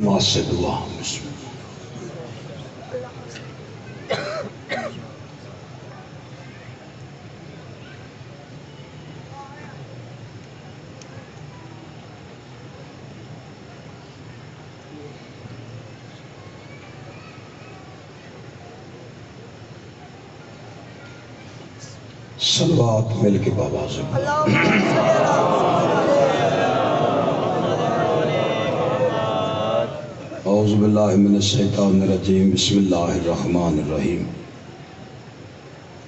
ماں سے دعا بسم اللہ۔ صلوات مل کے بابا سے اعوذ باللہ من الشیطان الرجیم بسم اللہ الرحمن الرحیم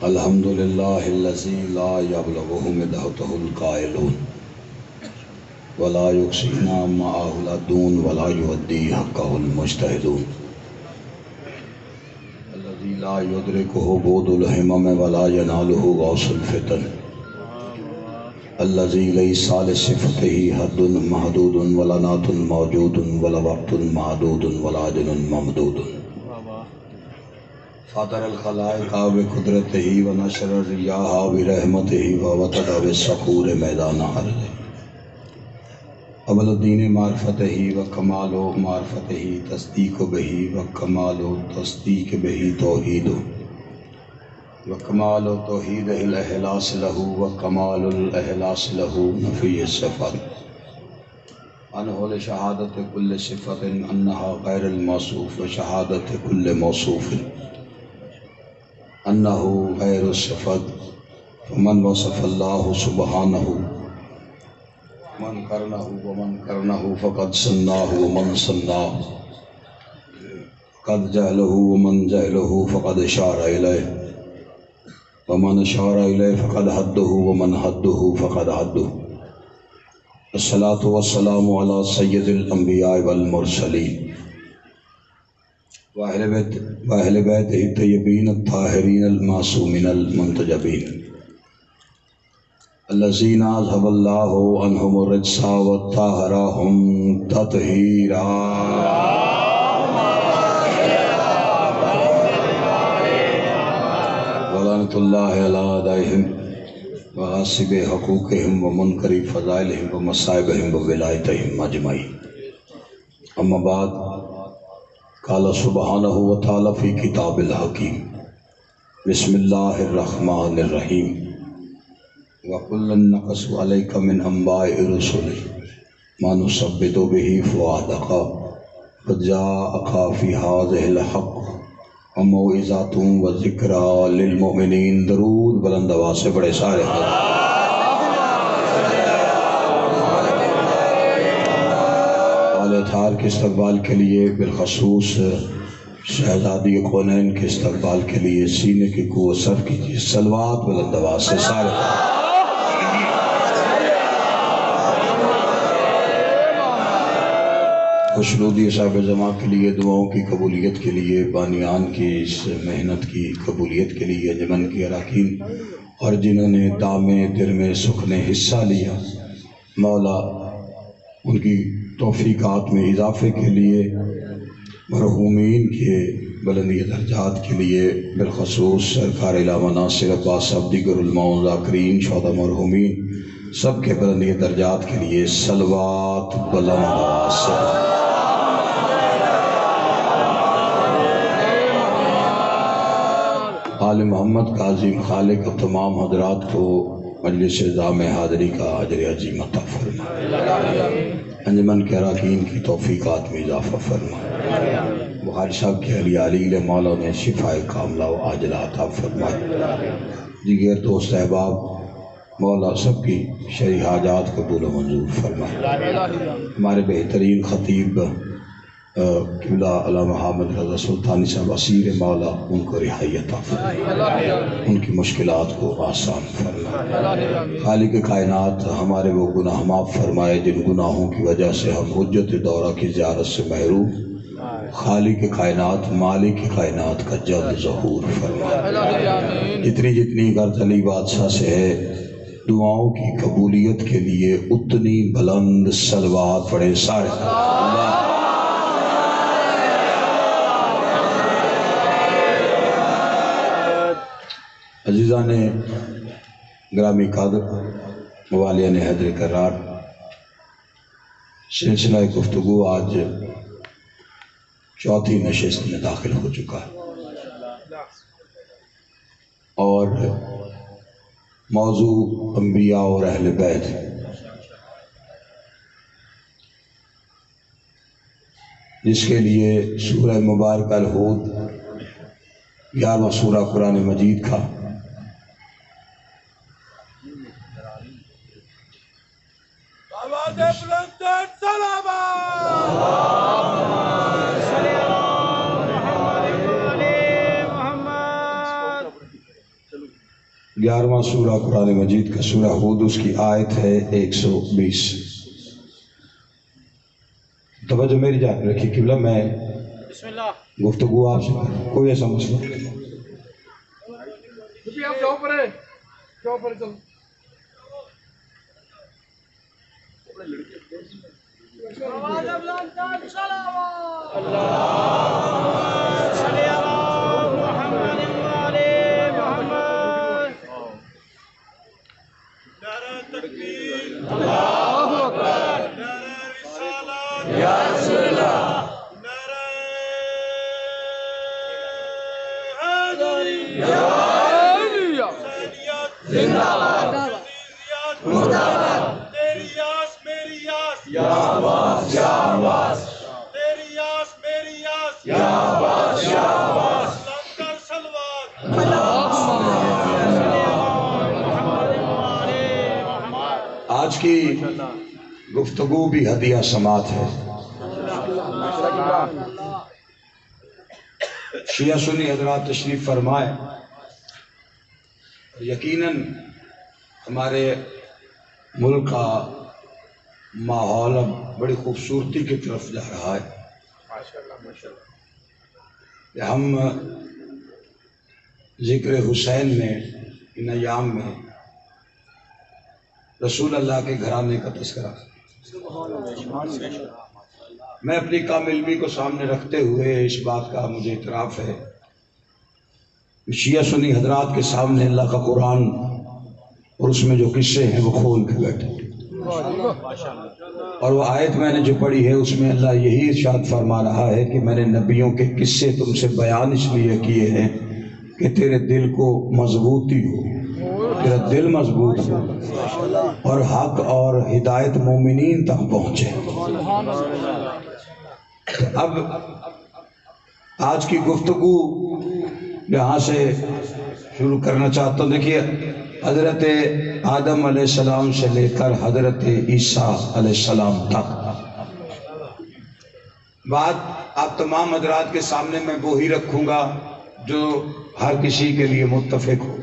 الحمدللہ الذی لا یبلغہ مدحتہ القائلون ولا یقصینا معہ العدون ولا یؤدی حقہ المجتہدون الذی لا یدرکہ بعد الہمم ولا ینالہ غوث الفتن الذی لیس لصفتہ حد محدود ولا نعت موجود ولا وقت معدود ولا اجل ممدود فاطر الخلائق بقدرتہ ونشر الریاح برحمتہ ووطد بالصخور میدان ارضہ اول الدین معرفتہ وکمال معرفتہ تصدیق بہ وکمال تصدیق بہ توحید وکمال توحید الاخلاص لہ وکمال الاخلاص لہ نفی الصفات انہ لشہادت کل صفت انہا غیر الموصوف وشہادت کل موصوف انہ غیر الصفت فمن وصف اللہ سبحانہ من کرنہ ومن کرنہ فقد سناہ ومن سناہ قد جہلہ ومن جہلہ فقد اشار الیہ ومن اشار الیہ فقد حدہ ومن حدہ فقد حدہ الصلاة والسلام علی سید الانبیاء والمرسلین واہل بیتہ الطیبین الطاہرین المعصومین المنتجبین الذین اذھب اللہ عنہم الرجس وطہرہم تطہیرا ولعنۃ اللہ علی اعدائہم وغاصب حقوقہم ومنکر فضائلہم ومصائبہم وولایتہم اجمعین اما بعد قال سبحانہ وتعالی فی کتاب الحکیم بسم اللہ الرحمن الرحیم وَقُلًّا نَقَصُ عَلَيْكَ مِنْ أَنْبَاءِ الرُّسُلِ مَا نُثَبِّتُ بِهِ فُؤَادَكَ قَدْ جَاءَكَ فِي هَٰذِهِ الْحَقُّ وَمَوْعِظَةٌ وَذِكْرَىٰ لِلْمُؤْمِنِينَ درود بلند آواز سے بڑے سارے آل اطہار کے استقبال کے لیے بالخصوص شہزادی کونین کے استقبال کے لیے سینے کی قوت صرف کیجیے صلوات بلند آواز سے سارے خوشنودی صاحب جماع کے لیے دعاؤں کی قبولیت کے لیے بانیان کی اس محنت کی قبولیت کے لیے انجمن کی اراکین اور جنہوں نے دامے درمے سکھنے حصہ لیا مولا ان کی توفیقات میں اضافے کے لیے مرحومین کے بلندی درجات کے لیے بالخصوص سرکار علامہ ناصر عباس صاحب دیگر علماء ذاکرین شہداء مرحومین سب کے بلندی درجات کے لیے صلوات بلند آواز سے آل محمد کا عظیم خالق اور تمام حضرات کو مجلس عظام حاضری کا اجر عظیم عطا فرمائے انجمن کے اراکین کی توفیقات میں اضافہ فرمائے بخاری صاحب کے علی علیل مولا نے شفاء کاملہ و عاجلہ عطا فرمائے دیگر دوست احباب مولا سب کی شرعی حاجات قبول و منظور فرمائے ہمارے بہترین خطیب قبلہ علامہ حامد رضا سلطانی صاحب اسیر مولا ان کو رہائی عطا فرمائے ان کی مشکلات کو آسان فرمائے خالق کائنات ہمارے وہ گناہ معاف فرمائے جن گناہوں کی وجہ سے ہم حجت دورہ کی زیارت سے محروم خالق کائنات مالک کائنات کا جلد ظہور فرمائے جتنی غرض علی بادشاہ سے ہے دعاؤں کی قبولیت کے لیے اتنی بلند صلوات پڑھے سارے عزیزان گرامی قادر موالیان حیدر کرار سلسلہ گفتگو آج چوتھی نشست میں داخل ہو چکا ہے، اور موضوع انبیاء اور اہل بیت، جس کے لیے سورہ مبارکہ الہود 11واں سورہ قرآن مجید کا گیارہواں سورہ قرآن مجید کا سورہ ہود، اس کی آیت ہے 120۔ توجہ میری جانب رکھیے قبلہ، میں گفتگو آپ سے کروں، کوئی ایسا مسئلہ آج کی گفتگو بھی ہدیہ سماعت ہے۔ شیعہ سنی حضرات تشریف فرمائے، یقیناً ہمارے ملک کا ماحول اب بڑی خوبصورتی کی طرف جا رہا ہے۔ ہم ذکر حسین میں ان ایام میں رسول اللہ کے گھرانے کا تذکرہ، میں اپنی کم علمی کو سامنے رکھتے ہوئے اس بات کا مجھے اعتراف ہے، شیعہ سنی حضرات کے سامنے اللہ کا قرآن اور اس میں جو قصے ہیں وہ کھول کے بیٹھے، اور وہ آیت میں نے جو پڑھی ہے اس میں اللہ یہی ارشاد فرما رہا ہے کہ میں نے نبیوں کے قصے تم سے بیان اس لیے کیے ہیں کہ تیرے دل کو مضبوطی ہو، تیرا دل مضبوط ہو اور حق اور ہدایت مومنین تک پہنچے۔ اب آج کی گفتگو یہاں سے شروع کرنا چاہتا ہوں۔ دیکھیے، حضرت آدم علیہ السلام سے لے کر حضرت عیسیٰ علیہ السلام تک بات آپ تمام حضرات کے سامنے میں وہی رکھوں گا جو ہر کسی کے لیے متفق ہو۔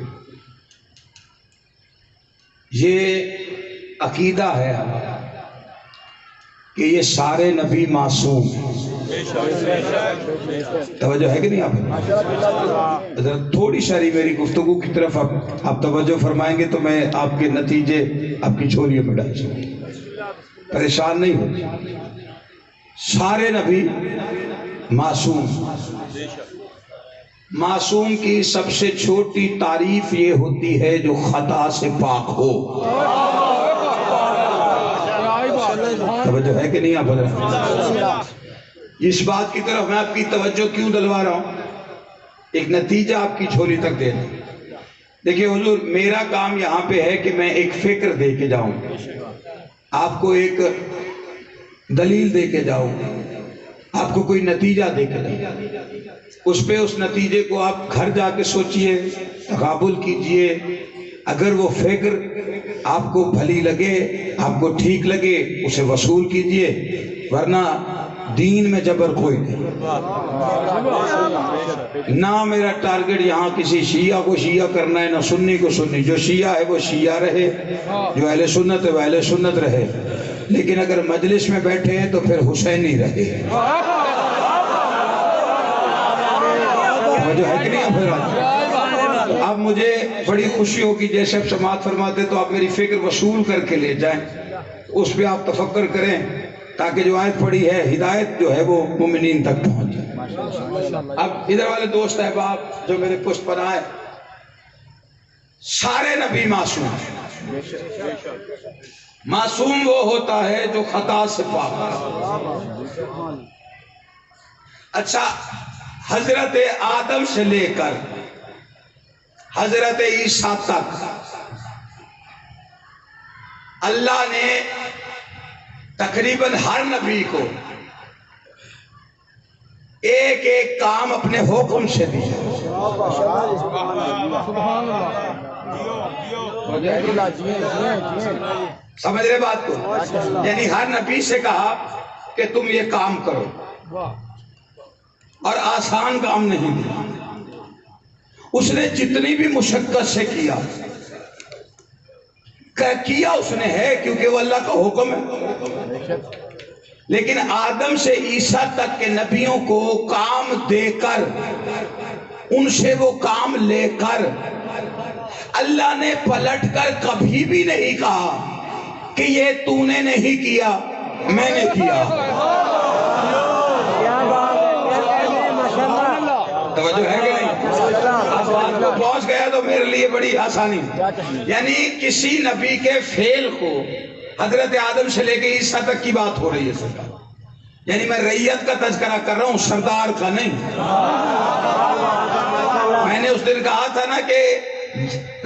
یہ عقیدہ ہے ہمارا کہ یہ سارے نبی معصوم ہیں۔ توجہ ہے کہ نہیں آپ؟ تھوڑی ساری میری گفتگو کی طرف آپ توجہ فرمائیں گے تو میں آپ کے نتیجے آپ کی جھولیوں میں ڈال سکوں، پریشان نہیں ہو۔ سارے نبی معصوم، معصوم کی سب سے چھوٹی تعریف یہ ہوتی ہے جو خطا سے پاک ہو۔ توجہ ہے کہ نہیں آپ حضرات؟ اس بات کی طرف میں آپ کی توجہ کیوں دلوا رہا ہوں، ایک نتیجہ آپ کی جھولی تک دینا۔ دیکھیے حضور، میرا کام یہاں پہ ہے کہ میں ایک فکر دے کے جاؤں، آپ کو ایک دلیل دے کے جاؤں، آپ کو کوئی نتیجہ دے کے جاؤں، اس پہ اس نتیجے کو آپ گھر جا کے سوچئے، تقابل کیجئے۔ اگر وہ فکر آپ کو بھلی لگے، آپ کو ٹھیک لگے، اسے وصول کیجئے، ورنہ دین میں جبر کوئی نہیں۔ نہ میرا ٹارگٹ یہاں کسی شیعہ کو شیعہ کرنا ہے، نہ سنی کو سنی۔ جو شیعہ ہے وہ شیعہ رہے، جو اہل سنت ہے وہ اہل سنت رہے، لیکن اگر مجلس میں بیٹھے ہیں تو پھر حسینی رہے۔ جو ہے کہ نہیں اب مجھے بڑی خوشی ہوگی جیسے آپ سماعت فرماتے تو آپ میری فکر وصول کر کے لے جائیں، اس پہ آپ تفکر کریں تاکہ جو آیت پڑھی ہے ہدایت جو ہے وہ مومنین تک پہنچ جائے۔ اب ادھر والے دوست احباب جو میرے پشت پر آئے، سارے نبی معصوم ہیں۔ معصوم وہ ہوتا ہے جو خطا سے پاک ہے۔ اچھا، حضرت آدم سے لے کر حضرت عیسیٰ تک اللہ نے تقریباً ہر نبی کو ایک ایک کام اپنے حکم سے دیا. سمجھ رہے بات کو؟ یعنی ہر نبی سے کہا کہ تم یہ کام کرو، اور آسان کام نہیں دیا. اس نے جتنی بھی مشقت سے کیا اس نے ہے، کیونکہ وہ اللہ کا حکم ہے. لیکن آدم سے عیسیٰ تک کے نبیوں کو کام دے کر، ان سے وہ کام لے کر، اللہ نے پلٹ کر کبھی بھی نہیں کہا کہ یہ تو نے نہیں کیا، میں نے کیا. توجہ ہے کہ نہیں؟ اب بات کو پہنچ گیا تو میرے لیے بڑی آسانی. یعنی کسی نبی کے فعل کو حضرت آدم سے لے کے عیسیٰ تک کی بات ہو رہی ہے سرکار. یعنی میں رعیت کا تذکرہ کر رہا ہوں، سردار کا نہیں. میں نے اس دن کہا تھا نا کہ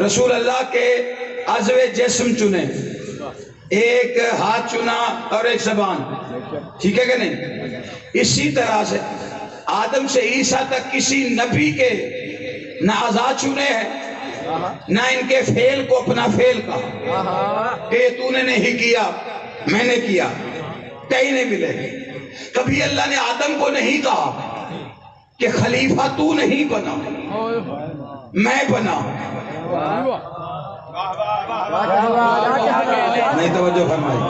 رسول اللہ کے عضو جسم چنے، ایک ہاتھ چنا اور ایک زبان، ٹھیک ہے کہ نہیں؟ اسی طرح سے آدم سے عیسیٰ تک کسی نبی کے نہ اعضاء چنے ہیں، نہ ان کے فعل کو اپنا فعل کہا کہ تو نے نہیں کیا، میں نے کیا. کہیں نہیں ملے. کبھی اللہ نے آدم کو نہیں کہا کہ خلیفہ تو نہیں بنا، میں بنا. نہیں توجہ فرمائی.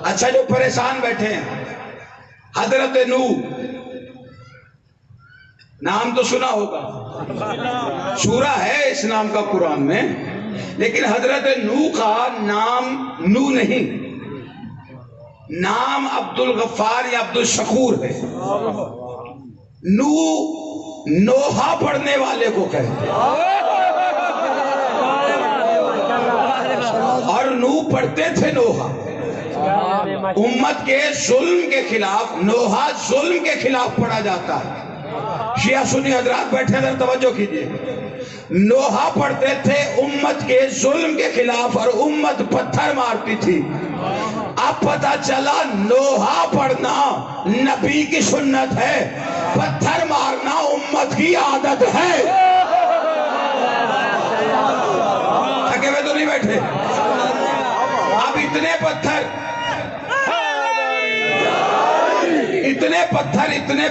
اچھا، جو پریشان بیٹھے ہیں، حضرت نوح، نام تو سنا ہوگا، سورہ ہے اس نام کا قرآن میں، لیکن حضرت نوح کا نام نوح نہیں، نام عبد الغفار یا عبد الشکور ہے. نوح نوحہ پڑھنے والے کو کہتے ہیں، اور نوح پڑھتے تھے نوحہ امت کے ظلم کے خلاف. نوحہ ظلم کے خلاف پڑھا جاتا ہے. شیعہ سنی حضرات بیٹھے ادھر توجہ کیجئے. نوحہ پڑھتے تھے امت کے ظلم کے خلاف، اور امت پتھر مارتی تھی. اب پتہ چلا نوحہ پڑھنا نبی کی سنت ہے، پتھر مارنا امت کی عادت ہے. تھکے ہوئے تو نہیں بیٹھے؟ اب اتنے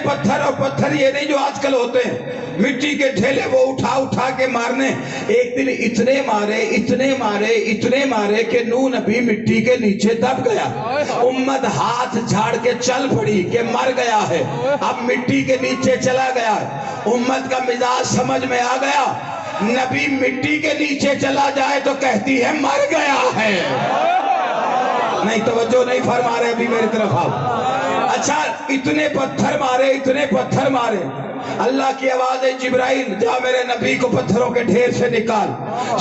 پتھر اور پتھر یہ نہیں جو آج کل ہوتے ہیں، مٹی کے ڈھیلے وہ اٹھا کے مارنے. ایک دن اتنے مارے کہ نوح نبی مٹی کے نیچے دب گیا. امت ہاتھ جھاڑ کے چل پڑی کہ مر گیا ہے، اب مٹی کے نیچے چلا گیا ہے. امت کا مزاج سمجھ میں آ گیا، نبی مٹی کے نیچے چلا جائے تو کہتی ہے مر گیا ہے. نہیں توجہ نہیں فرما رہے ابھی میری طرف آپ. اچھا، اتنے پتھر مارے. اللہ کی آواز ہے، جبرائیل جا میرے نبی کو پتھروں کے ڈھیر سے نکال.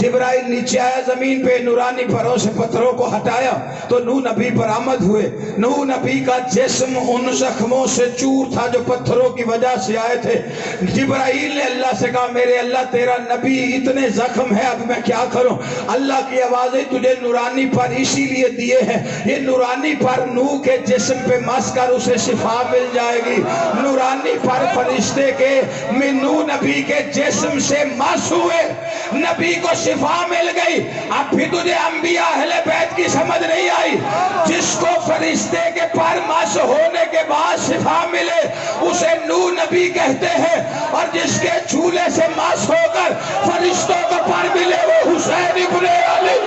جبرائیل نیچے آیا، زمین پہ نورانی پروں سے پتھروں کو ہٹایا تو نوح نبی برآمد ہوئے. نوح نبی کا جسم ان زخموں سے چور تھا جو پتھروں کی وجہ سے آئے تھے. جبرائیل نے اللہ سے کہا، میرے اللہ تیرا نبی اتنے زخم ہے، اب میں کیا کروں؟ اللہ کی آواز ہے، تجھے نورانی پر اسی لیے دیے ہیں، یہ نورانی پر نوح کے جسم پہ مس کر اسے شفا مل جائے گی. نورانی پر فرشتے کے نوح نبی کے جسم سے مس ہوئے، نبی کو شفا مل گئی. اب بھی تجھے انبیاء اہل بیت کی سمجھ نہیں آئی؟ جس کو فرشتے کے پر مس ہونے کے بعد شفا ملے اسے نوح نبی کہتے ہیں، اور جس کے چولہے سے مس ہو کر فرشتوں کو پر ملے وہ حسین ابن علی.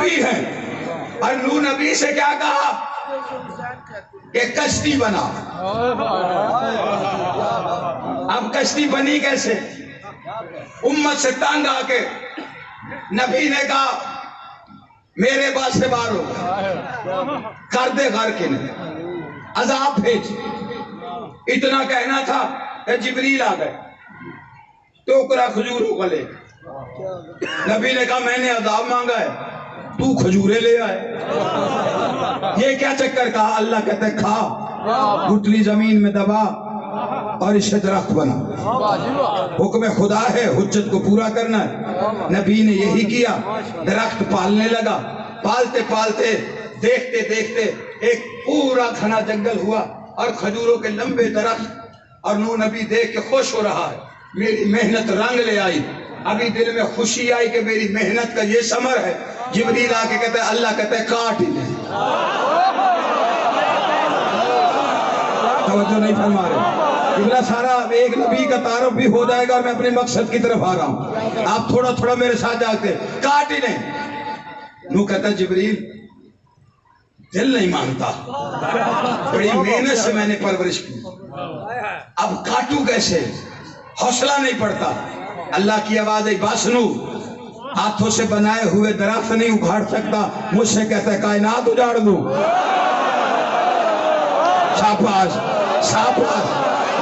نبی ہیں، اور نوح نبی سے کیا کہا کہ کشتی بنا۔ اب کشتی بنی کیسے؟ امت سے تنگ آ کے نبی نے کہا میرے بعد سے باہر ہو کر دے غرق انہیں، عذاب بھیج۔ اتنا کہنا تھا کہ جبریل آ گئے، ٹوکرا کھجوروں کا لے۔ نبی نے کہا میں نے عذاب مانگا ہے، تو کھجورے لے آئے، یہ کیا چکر؟ کہا اللہ کہتے کھا، گٹلی زمین میں دبا اور اسے درخت بنا۔ حکم خدا ہے، حجت کو پورا کرنا ہے۔ نبی نے یہی کیا، درخت پالنے لگا، پالتے پالتے دیکھتے دیکھتے ایک پورا گھنا جنگل ہوا اور کھجوروں کے لمبے درخت، اور نوح نبی دیکھ کے خوش ہو رہا ہے، میری محنت رنگ لے آئی۔ ابھی دل میں خوشی آئی کہ میری محنت کا یہ ثمر ہے۔ جبریل آ کے کہتے ہیں اللہ کہتے ہیں کاٹ ہی لیں۔ توجہ نہیں فرما رہے؟ اتنا سارا ایک نبی کا تعارف بھی ہو جائے گا اور میں اپنے مقصد کی طرف آ رہا ہوں، آپ تھوڑا تھوڑا میرے ساتھ جاتے کاٹ ہی نہیں۔ نوح کہتا جبریل دل نہیں مانتا، بڑی محنت سے میں نے پرورش کی، اب کاٹوں کیسے؟ حوصلہ نہیں پڑتا۔ اللہ کی آواز ہے بس نوح، ہاتھوں سے بنائے ہوئے درخت نہیں اکھاڑ سکتا، مجھ سے کہتا ہے کائنات اجاڑ دوں۔ شاباش شاباش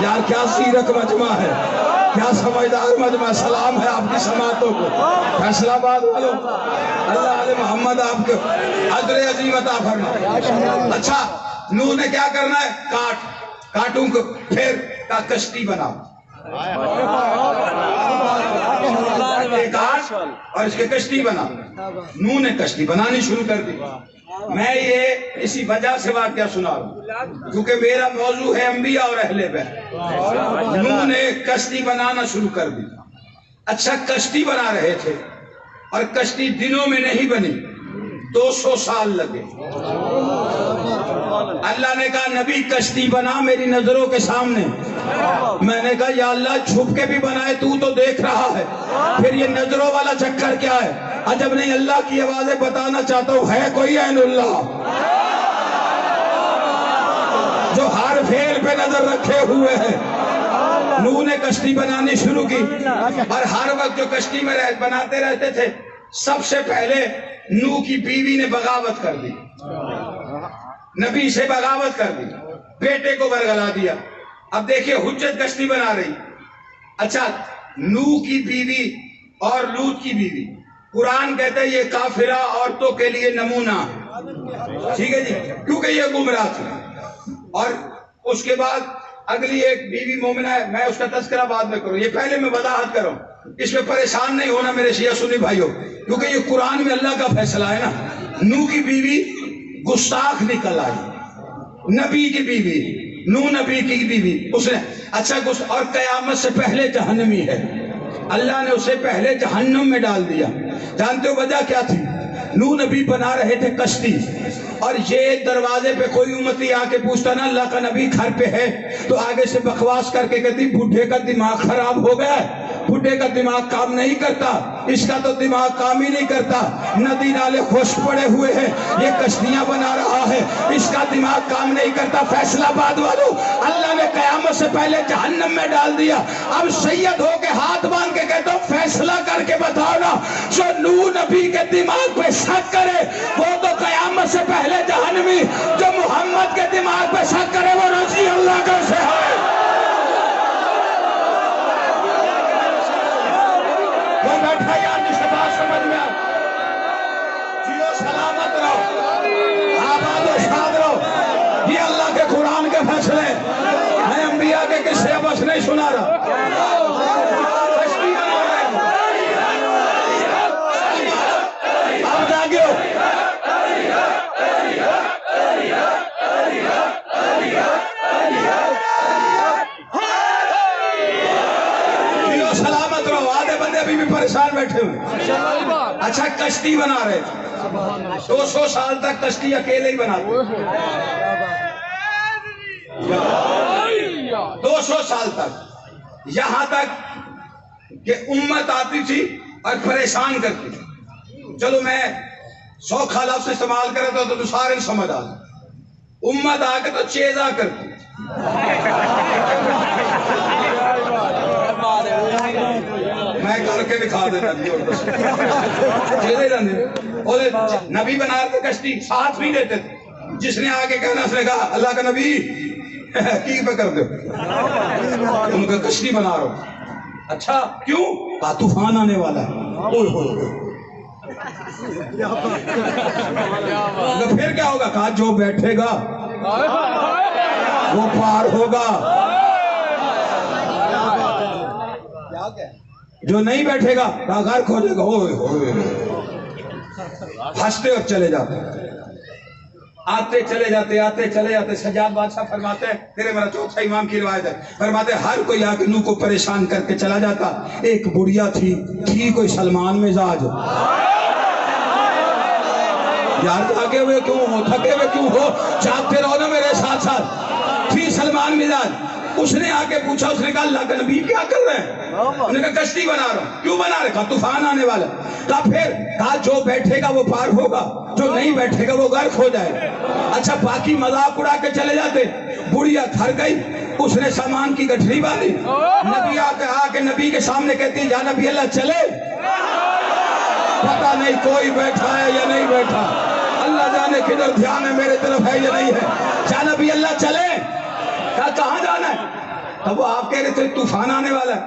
یار، کیا سیرت مجمع ہے، کیا سمجھدار مجمع۔ سلام ہے آپ کی سماعتوں کو، فیصلہ آباد والوں، اللہ علیہ محمد آپ کے اجر عظیم عطا فرما۔ اچھا نوح نے کیا کرنا ہے؟ کاٹوں کو پھر کا کشتی بنا، کاٹ اور اس کے کشتی بنا۔ نوح نے کشتی بنانی شروع کر دی۔ میں یہ اسی وجہ سے واقعہ سنا رہا ہوں کیونکہ میرا موضوع ہے انبیاء اور اہل بیت۔ نوح نے کشتی بنانا شروع کر دی۔ اچھا کشتی بنا رہے تھے اور کشتی دنوں میں نہیں بنی، 200 سال لگے۔ اللہ نے کہا نبی کشتی بنا میری نظروں کے سامنے۔ میں نے کہا یا اللہ چھپ کے بھی بنائے تو دیکھ رہا ہے، پھر یہ نظروں والا چکر کیا ہے؟ عجب نہیں، اللہ کی آوازیں بتانا چاہتا ہوں، ہے کوئی عین اللہ جو ہر فعل پہ نظر رکھے ہوئے ہے؟ نوح نے کشتی بنانی شروع کی اور ہر وقت جو کشتی میں بناتے رہتے تھے، سب سے پہلے نوح کی بیوی نے بغاوت کر دی، نبی سے بغاوت کر دی، بیٹے کو برگلا دیا۔ اب دیکھیں حجت کشتی بنا رہی۔ اچھا نوح کی بیوی اور لوط کی بیوی، قرآن کہتا ہے یہ کافرہ عورتوں کے لیے نمونہ، ٹھیک ہے جی، کیونکہ یہ گمراہ تھی۔ اور اس کے بعد اگلی ایک بیوی مومنہ ہے، میں اس کا تذکرہ بعد میں کروں، یہ پہلے میں وضاحت کروں، اس میں پریشان نہیں ہونا میرے شیعہ سنی بھائیوں، کیونکہ یہ قرآن میں اللہ کا فیصلہ ہے نا۔ نوح کی بیوی گستاخ نکل آئی، نبی کی بیوی، نوح نبی کی بیوی، اس نے اچھا اور قیامت سے پہلے جہنمی ہے، اللہ نے اسے پہلے جہنم میں ڈال دیا۔ جانتے ہو وجہ کیا تھی؟ نوح نبی بنا رہے تھے کشتی، اور یہ دروازے پہ کوئی امتی آ کے پوچھتا نا اللہ کا نبی گھر پہ ہے، تو آگے سے بکواس کر کے کہتی بڈھے کا دماغ خراب ہو گیا ہے، بڈھے کا دماغ کام نہیں کرتا، اس کا تو دماغ کام ہی نہیں کرتا، ندی نالے خشک پڑے ہوئے ہیں، یہ کشتیاں بنا رہا ہے، اس کا دماغ کام نہیں کرتا۔ فیصلہ آباد والوں، اللہ نے قیامت سے پہلے جہنم میں ڈال دیا۔ اب سید ہو کے ہاتھ باندھ کے کہتا ہوں فیصلہ کر کے بتاؤ نا، جو نوح نبی کے دماغ پہ شک کرے وہ تو قیامت سے پہلے جہنمی، جو محمد کے دماغ پہ شک کرے وہ رضی اللہ کا سے ہے۔ وہ بیٹھا یار جسے بات سمجھ میں جیو سلامت رہو، آباد و شاد رہو، یہ اللہ کے قرآن کے فیصلے، میں انبیاء کے قصے بس نہیں سنا رہا۔ آپ جاگے ہو، سلامت رہو، آدھے بندے ابھی بھی پریشان بیٹھے ہوئے۔ اچھا کشتی بنا رہے تھے، 200 سال تک کشتی اکیلے ہی بناتے، 200 سال تک، یہاں تک کہ امت آتی تھی اور پریشان کرتی تھی۔ چلو میں سوکھا لفظ استعمال کرے تو سارے سمجھ آ جائے. امت آ کے تو چیزا کرتی. میں کر کے دکھا دیتا نبی بنا کے کشتی ساتھ بھی دیتے تھے. جس نے آگے کہنا اس نے کہا اللہ کا نبی کی پہ کر دو ان کا کشتی بنا رہا ہوں. اچھا کیوں؟ کہا طوفان آنے والا ہے. پھر کیا ہوگا؟ کہا جو بیٹھے گا وہ پار ہوگا، جو نہیں بیٹھے گا غرق ہو جائے گا. ہنستے اور چلے جاتے، آتے چلے جاتے، آتے چلے جاتے. سجاد بادشاہ فرماتے ہیں، تیرے میرا چوتھا امام کی روایت ہے، فرماتے ہیں ہر کوئی آ کے نوح کو پریشان کر کے چلا جاتا. ایک بڑھیا تھی کوئی سلمان مزاج. یار آگے ہوئے کیوں ہو، تھکے ہوئے کیوں ہو، جاگتے رہو نا میرے ساتھ ساتھ. تھی سلمان مزاج. اس نے آ کے پوچھا، اس نے کہا اللہ کا نبی کیا کر رہے ہیں؟ انہوں نے کہا کشتی بنا رہا ہوں. کیوں بنا رہے؟ کہا طوفان آنے والا. کہا پھر؟ کہا جو بیٹھے گا وہ پار ہوگا، جو نہیں بیٹھے گا وہ غرق ہو جائے گا. اچھا باقی مذاق اڑا کے چلے جاتے. بڑھیا تھر گئی، اس نے سامان کی گٹھڑی باندھی. نبی آ کے نبی کے سامنے کہتی جا نبی اللہ چلے. پتہ نہیں کوئی بیٹھا ہے یا نہیں بیٹھا، اللہ جانے کدھر دھیان ہے میرے طرف ہے یا نہیں ہے. جا نبی اللہ چلے. کہا کہاں جانا ہے؟ تب وہ آپ کہہ رہے تھے طوفان آنے والا ہے.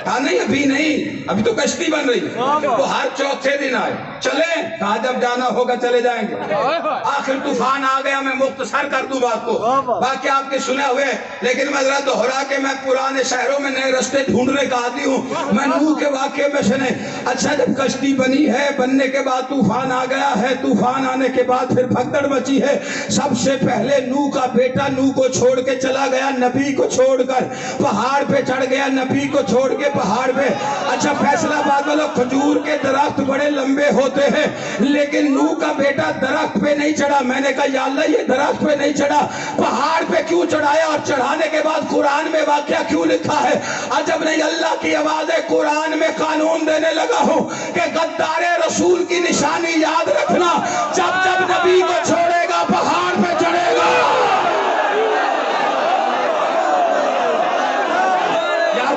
کہا نہیں ابھی نہیں، ابھی تو کشتی بن رہی ہے. وہ ہر چوتھے دن آئے. چلے؟ کہا جب جانا ہوگا چلے جائیں گے. آخر طوفان آ گیا. میں مختصر کر دوں بات کو، باقی آپ کے سنے ہوئے، لیکن میں ذرا دوہرا کے میں پرانے شہروں میں نئے رستے ڈھونڈنے کا عادی ہوں. میں نوح کے واقعے میں سے نہیں. اچھا جب کشتی بنی ہے، بننے کے بعد طوفان آ گیا ہے. طوفان آنے کے بعد پھر بھگدڑ مچی ہے. سب سے پہلے نوح کا بیٹا نوح کو چھوڑ کے چلا گیا، نبی کو چھوڑ کر پہاڑ پہ چڑھ گیا، نبی کو چھوڑ کے پہاڑ پہ. اچھا فیصلہ آباد والوں، کھجور کے درخت بڑے لمبے ہوتے ہیں، لیکن نوح کا بیٹا درخت پہ نہیں چڑھا. میں نے کہا یا اللہ یہ درخت پہ نہیں چڑھا، پہاڑ پہ کیوں چڑھایا؟ اور چڑھانے کے بعد قرآن میں واقعہ کیوں لکھا ہے؟ عجب نہیں، اللہ کی آواز ہے. قرآن میں قانون دینے لگا ہوں کہ غدار رسول کی نشانی یاد رکھنا، جب جب نبی کو چھوڑے گا پہاڑ پہ چڑھے گا.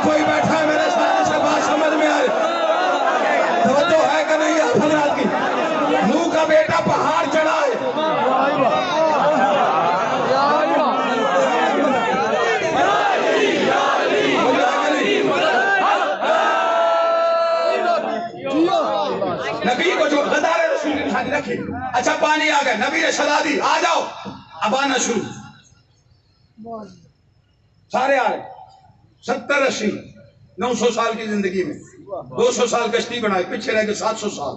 کوئی بیٹھا ہے میرے سامنے سے بات سمجھ میں آئے؟ توجہ ہے کہ نہیں آپ حضرات کی؟ نوح کا بیٹا پہاڑ چڑھا ہے. نبی کو جو غدار رسول کی نشانی رکھی. اچھا پانی آ گیا، نبی نے صدا دی آ جاؤ. اب آنا شروع. سارے آ رہے. 70-80 900 سال کی زندگی میں 200 سال کشتی بنائی، پیچھے رہ کے 700 سال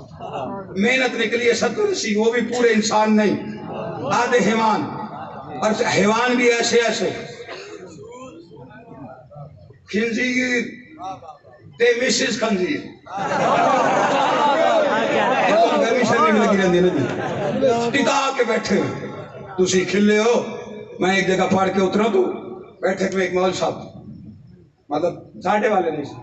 محنت نکلی ہے. 70-80 وہ بھی پورے انسان نہیں، آدھے حیوان. اور حیوان بھی ایسے ایسے خنزیر تے مسز خنزیر. گرمی شرمی میں لگی رہتی ہے، ٹکا کے بیٹھے ہوئے. تسی کھلے ہو. میں ایک جگہ پڑھ کے اترا تو بیٹھک میں ایک مول صاحب، مطلب ساٹھے والے نہیں سے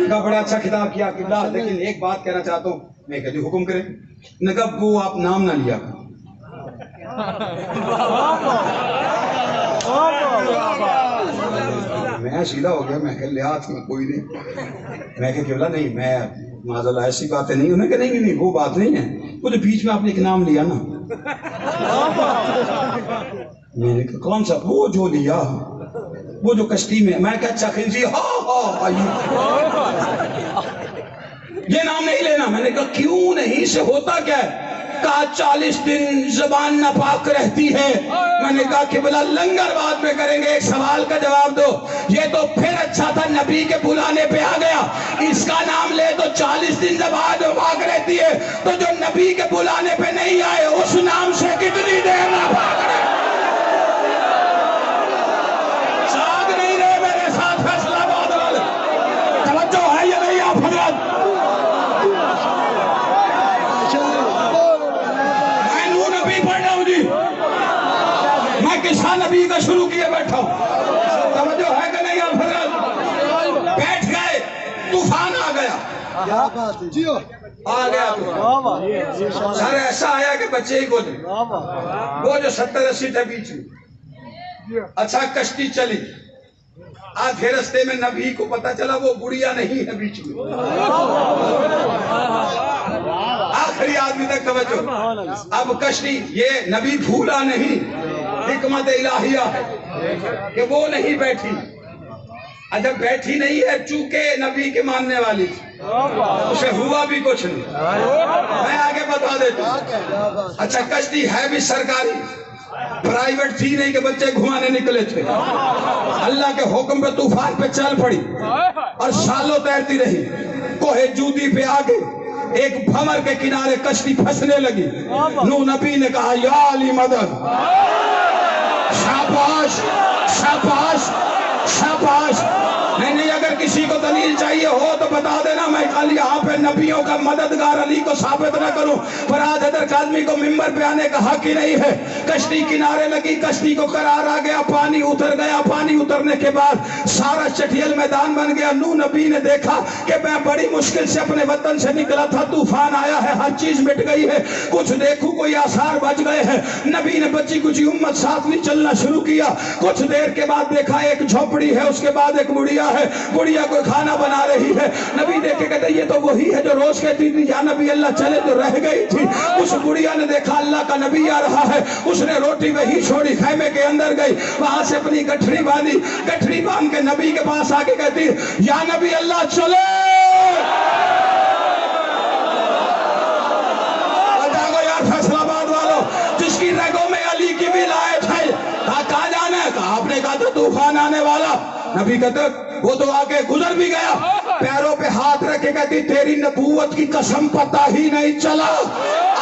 بڑا اچھا خطاب کیا قبلہ، لیکن ایک بات کہنا چاہتا ہوں. میں کہا جی حکم کریں. نے کہا وہ آپ نام نہ لیا. میں سیدھا ہو گیا. میں کہ لحاظ میں کوئی نہیں. میں کہ قبلہ نہیں، میں معذاللہ ایسی باتیں نہیں. انہوں نے کہا نہیں وہ بات نہیں ہے، وہ جو بیچ میں آپ نے ایک نام لیا نا. میں نے کہا کون سا؟ وہ جو لیا، وہ جو کشتی میں. میں کہا اچھا خنزیر. یہ نام نہیں لینا. میں نے کہا کیوں نہیں؟ سے ہوتا کیا ہے؟ کہا 40 دن زبان ناپاک رہتی ہے. میں نے کہا کہ بلا لنگر بعد میں کریں گے، ایک سوال کا جواب دو. یہ تو پھر اچھا تھا نبی کے بلانے پہ آ گیا. اس کا نام لے تو 40 دن زبان ناپاک رہتی ہے، تو جو نبی کے بلانے پہ نہیں آئے اس نام سے کتنی دیر ناپاک رہے؟ ساتھ نہیں رہے میرے ساتھ فیصلہ آباد والے. توجہ ہے یا نہیں آپ حضرات؟ قصہ نبی کا شروع کیے بیٹھا ہوں. آ گیا تو سر ایسا آیا کہ بچے ہی کو دے وہ جو 70-80 تھے بیچ میں. اچھا کشتی چلی, آدھے رستے میں نبی کو پتا چلا وہ بڑھیا نہیں ہے بیچ میں. آخری آدمی تک توجہ. اب کشتی یہ نبی بھولا نہیں, حکمت الہیہ ہے کہ وہ نہیں بیٹھی. جب بیٹھی نہیں ہے چونکہ نبی کے ماننے والی تھی, اسے ہوا بھی کچھ نہیں. میں آگے بتا دیتا ہوں. اچھا کشتی ہے بھی سرکاری, پرائیویٹ تھی نہیں کہ بچے گھمانے نکلے تھے. اللہ کے حکم پہ طوفان پہ چل پڑی اور سالوں تیرتی رہی. کوہ جودی پہ آگے ایک بھمر کے کنارے کشتی پھنسنے لگی. نو نبی نے کہا یا علی مدد, شاباش شاباش شاباش. نہیں اگر کسی کو دلیل چاہیے ہو تو بتا دینا, میں کل یہاں پہ نبیوں کا مددگار علی کو ثابت نہ کروں. فرات حیدر کاظمی کو ممبر پہ آنے کا حق ہی نہیں ہے. کشتی کنارے لگی, کشتی کو قرار آ گیا, پانی اتر گیا. پانی اترنے کے بعد سارا چٹھیل میدان بن گیا. نو نبی نے دیکھا کہ میں بڑی مشکل سے اپنے وطن سے نکلا تھا, طوفان آیا ہے, ہر چیز مٹ گئی ہے, کچھ دیکھوں کوئی آثار بچ گئے ہیں. نبی نے بچی کچھ امت ساتھ بھی چلنا شروع کیا. کچھ دیر کے بعد دیکھا ایک جھوپڑی ہے, اس کے بعد ایک بڑھیا ہے, بڑھیا کوئی کھانا بنا رہی ہے. نبی دیکھ کے کہتے یہ تو وہی ہے جو روز کہتی تھی یا نبی اللہ چلے جو رہ گئی تھی. اس بڑھیا نے دیکھا اللہ کا نبی آ رہا ہے, اس نے روٹی وہی چھوڑی, خیمے کے اندر گئی, وہاں سے اپنی گٹھڑی باندھی, گٹھڑی باندھ کے نبی کے پاس آ کے کہتی یا نبی اللہ چلے. جاگو یار فیصل آباد والو, جس کی رگوں میں علی کی ولایت ہے, کہاں جانا ہے؟ کہا آپ نے کہا تھا طوفان آنے والا. نبی کہتے وہ تو آگے گزر بھی گیا. پیروں پہ ہاتھ رکھے کہتی تیری نبوت کی قسم پتہ ہی نہیں چلا.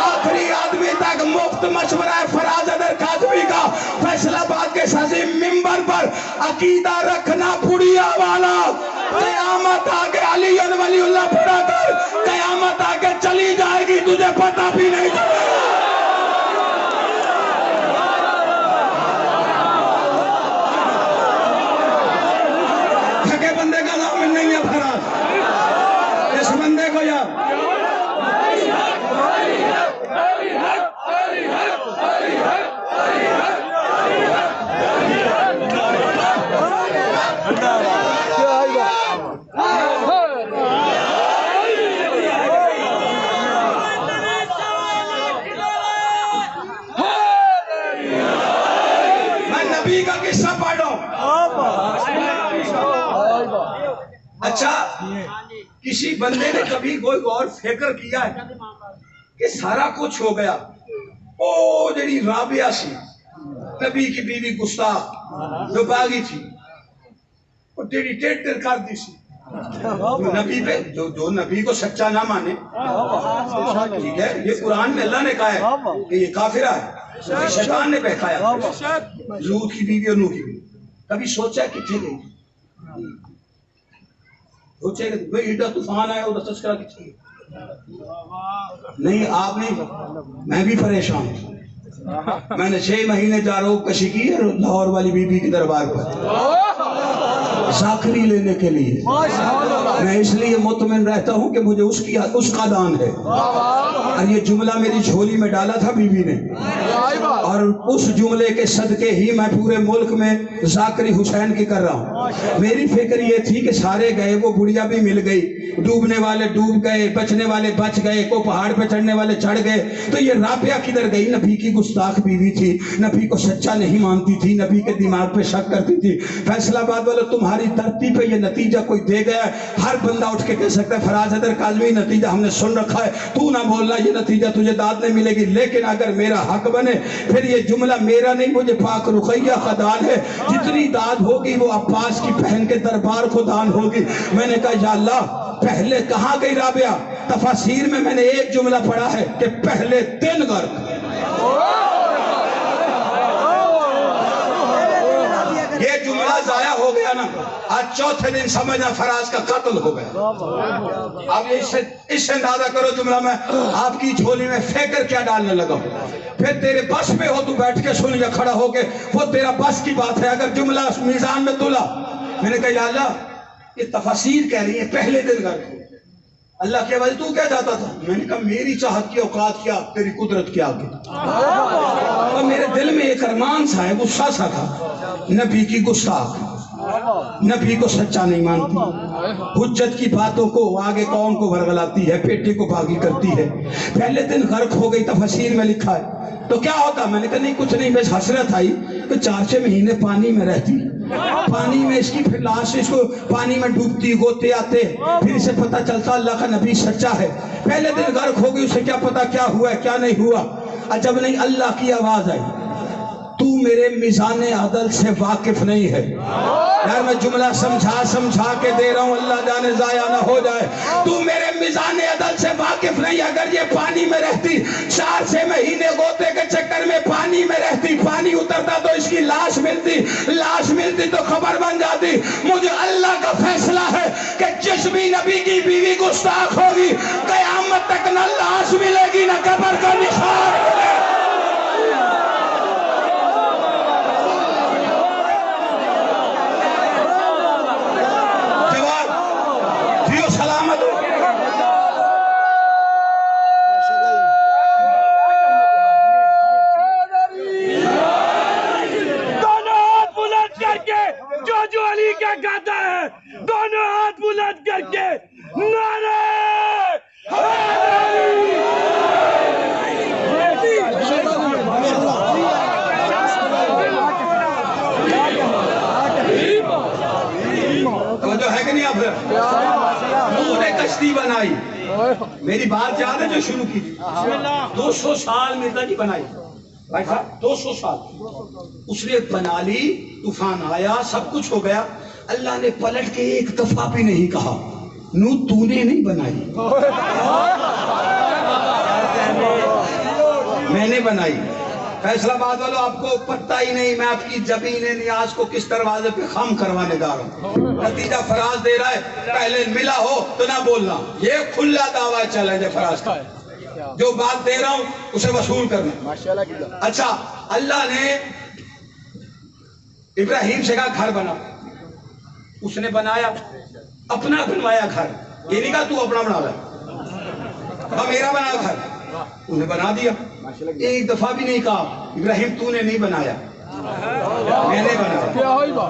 آخری آدمی تک مفت مشورہ فرات حیدر کاظمی کا فیصل آباد کے عظیم ممبر پر عقیدہ رکھنا بڑھیا والا. قیامت آگے علی ولی اللہ پڑھا کر, قیامت آگے چلی جائے گی, تجھے پتہ بھی نہیں چلے گا. بندے کا نام نہیں ہے فرات, اس بندے کو یاد. میں نبی کا قصہ پڑھوں. اچھا کسی بندے نے کبھی کوئی غور فکر کیا ہے کہ سارا کچھ ہو گیا, او جڑی رابعہ سی نبی کی بیوی گستاخ جو باغی تھی, وہ ٹیڑھی ٹیڑھ کر دی سی نبی پہ, جو نبی کو سچا نہ مانے. ٹھیک ہے, یہ قرآن میں اللہ نے کہا ہے کہ یہ کافرہ ہے, شیطان نے بہکایا. لوط کی بیوی اور نوح کی بیوی کبھی سوچا کتنے گئی؟ سوچے کہ بھئی ایڈا طوفان آیا وہ تذکرہ کتنے نہیں. آپ نے, میں بھی پریشان ہوں. میں نے 6 مہینے جاروب کشی کی ہے لاہور والی بی بی کے دربار پر ساکری لینے کے لیے. میں اس لیے مطمئن رہتا ہوں کہ مجھے اس کا دان ہے. اور یہ جملہ میری جھولی میں ڈالا تھا بی بی نے, اور اس جملے کے صدقے ہی میں پورے ملک میں ذاکری حسین کی کر رہا ہوں. میری فکر یہ تھی کہ سارے گئے, وہ بڑھیا بھی مل گئی, ڈوبنے والے ڈوب گئے, بچنے والے بچ گئے, کو پہاڑ پہ چڑھنے والے چڑھ گئے. تو یہ رابعہ کدھر گئی؟ نبی کی گستاخ بیوی تھی, نبی کو سچا نہیں مانتی تھی, نبی کے دماغ پہ شک کرتی تھی. فیصل آباد والے تمہاری دھرتی پہ یہ نتیجہ کوئی دے گیا ہے, ہر بندہ اٹھ کے کہہ سکتا ہے فرات حیدر کاظمی نتیجہ ہم نے سن رکھا ہے, تو نہ بولنا یہ نتیجہ تجھے داد نہیں ملے گی. لیکن اگر میرا حق بنے پھر یہ جملہ میرا نہیں, مجھے پاک رقیہ کا دان ہے. جتنی داد ہوگی وہ عباس کی بہن کے دربار کو دان ہوگی. میں نے کہا یا اللہ پہلے کہاں گئی رابعہ؟ تفاسیر میں نے ایک جملہ پڑھا ہے کہ پہلے 3 غرق. یہ جملہ ضائع ہو گیا نا, آج چوتھے دن سمجھنا فراز کا قتل ہو گیا. اب اس سے اندازہ کرو جملہ میں آپ کی جھولی میں فکر کیا ڈالنے لگا. پھر تیرے بس پہ ہو تو بیٹھ کے سن یا کھڑا ہو کے, وہ تیرا بس کی بات ہے. اگر جملہ میزان میں تلا, میں نے کہا یا اللہ یہ تفاسیر کہہ رہی ہے پہلے دن غرق ہو. اللہ کے وجہ تو کیا چاہتا تھا؟ میں نے کہا میری چاہت کی اوقات کیا تیری قدرت کے آگے. اور میرے دل میں ایک ارمان سا ہے، غصہ سا تھا، نبی کی گستاخ، نبی کو سچا نہیں مانتی، حجت کی باتوں کو آگے قوم کو ورگلاتی ہے، پیٹے کو باغی کرتی ہے. پہلے دن غرق ہو گئی تفسیر میں لکھا ہے. تو کیا ہوتا؟ میں نے کہا نہیں کچھ نہیں، بس حسرت آئی کہ 4-6 مہینے پانی میں رہتی، پانی میں اس کی پھر لاش اس کو پانی میں ڈوبتی، ہوتے آتے، پھر اسے پتہ چلتا اللہ کا نبی سچا ہے. پہلے دن غرق ہو گئی، اسے کیا پتا کیا ہوا ہے کیا نہیں ہوا. جب نہیں اللہ کی آواز آئی، تو میرے میزان عدل سے واقف نہیں ہے. یار میں جملہ سمجھا کے دے رہا ہوں، اللہ جانے ضائع نہ ہو جائے. تو میرے میزان عدل سے واقف نہیں. اگر یہ پانی میں رہتی، 4-6 مہینے غوطے کے چکر میں پانی میں رہتی، پانی اترتا تو اس کی لاش ملتی تو خبر بن جاتی. مجھے اللہ کا فیصلہ ہے کہ جس بھی نبی کی بیوی گستاخ ہوگی، قیامت تک نہ لاش ملے گی نہ قبر کا نشان ملے گا. دونوں ہاتھ بلند کر کے نعرہ جو ہے کہ نہیں. آپ نوح نے کشتی بنائی، میری بات یاد ہے جو شروع کی تھی. 200 سال مرزا جی بنائی، بھائی صاحب 200 سال اس نے بنا لی. طوفان آیا، سب کچھ ہو گیا. اللہ نے پلٹ کے ایک دفعہ بھی نہیں کہا نوح تو نے نہیں بنائی، میں نے بنائی. فیصلہ باد والوں آپ کو پتہ ہی نہیں میں آپ کی جبین نیاز کو کس دروازے پہ خم کروانے جا رہا ہوں. نتیجہ فراز دے رہا ہے، پہلے ملا ہو تو نہ بولنا. یہ کھلا دعویٰ چیلنج ہے فراز کا، جو بات دے رہا ہوں اسے وصول کرنا. اچھا، اللہ نے ابراہیم سے کہا گھر بنا. اس نے بنایا، اپنا بنوایا گھر. یہ نہیں کہا تو اپنا بنا رہا، میرا بنا گھر. انہیں بنا دیا. ایک دفعہ بھی نہیں کہا ابراہیم تو نے نہیں بنایا، میں نے بنایا.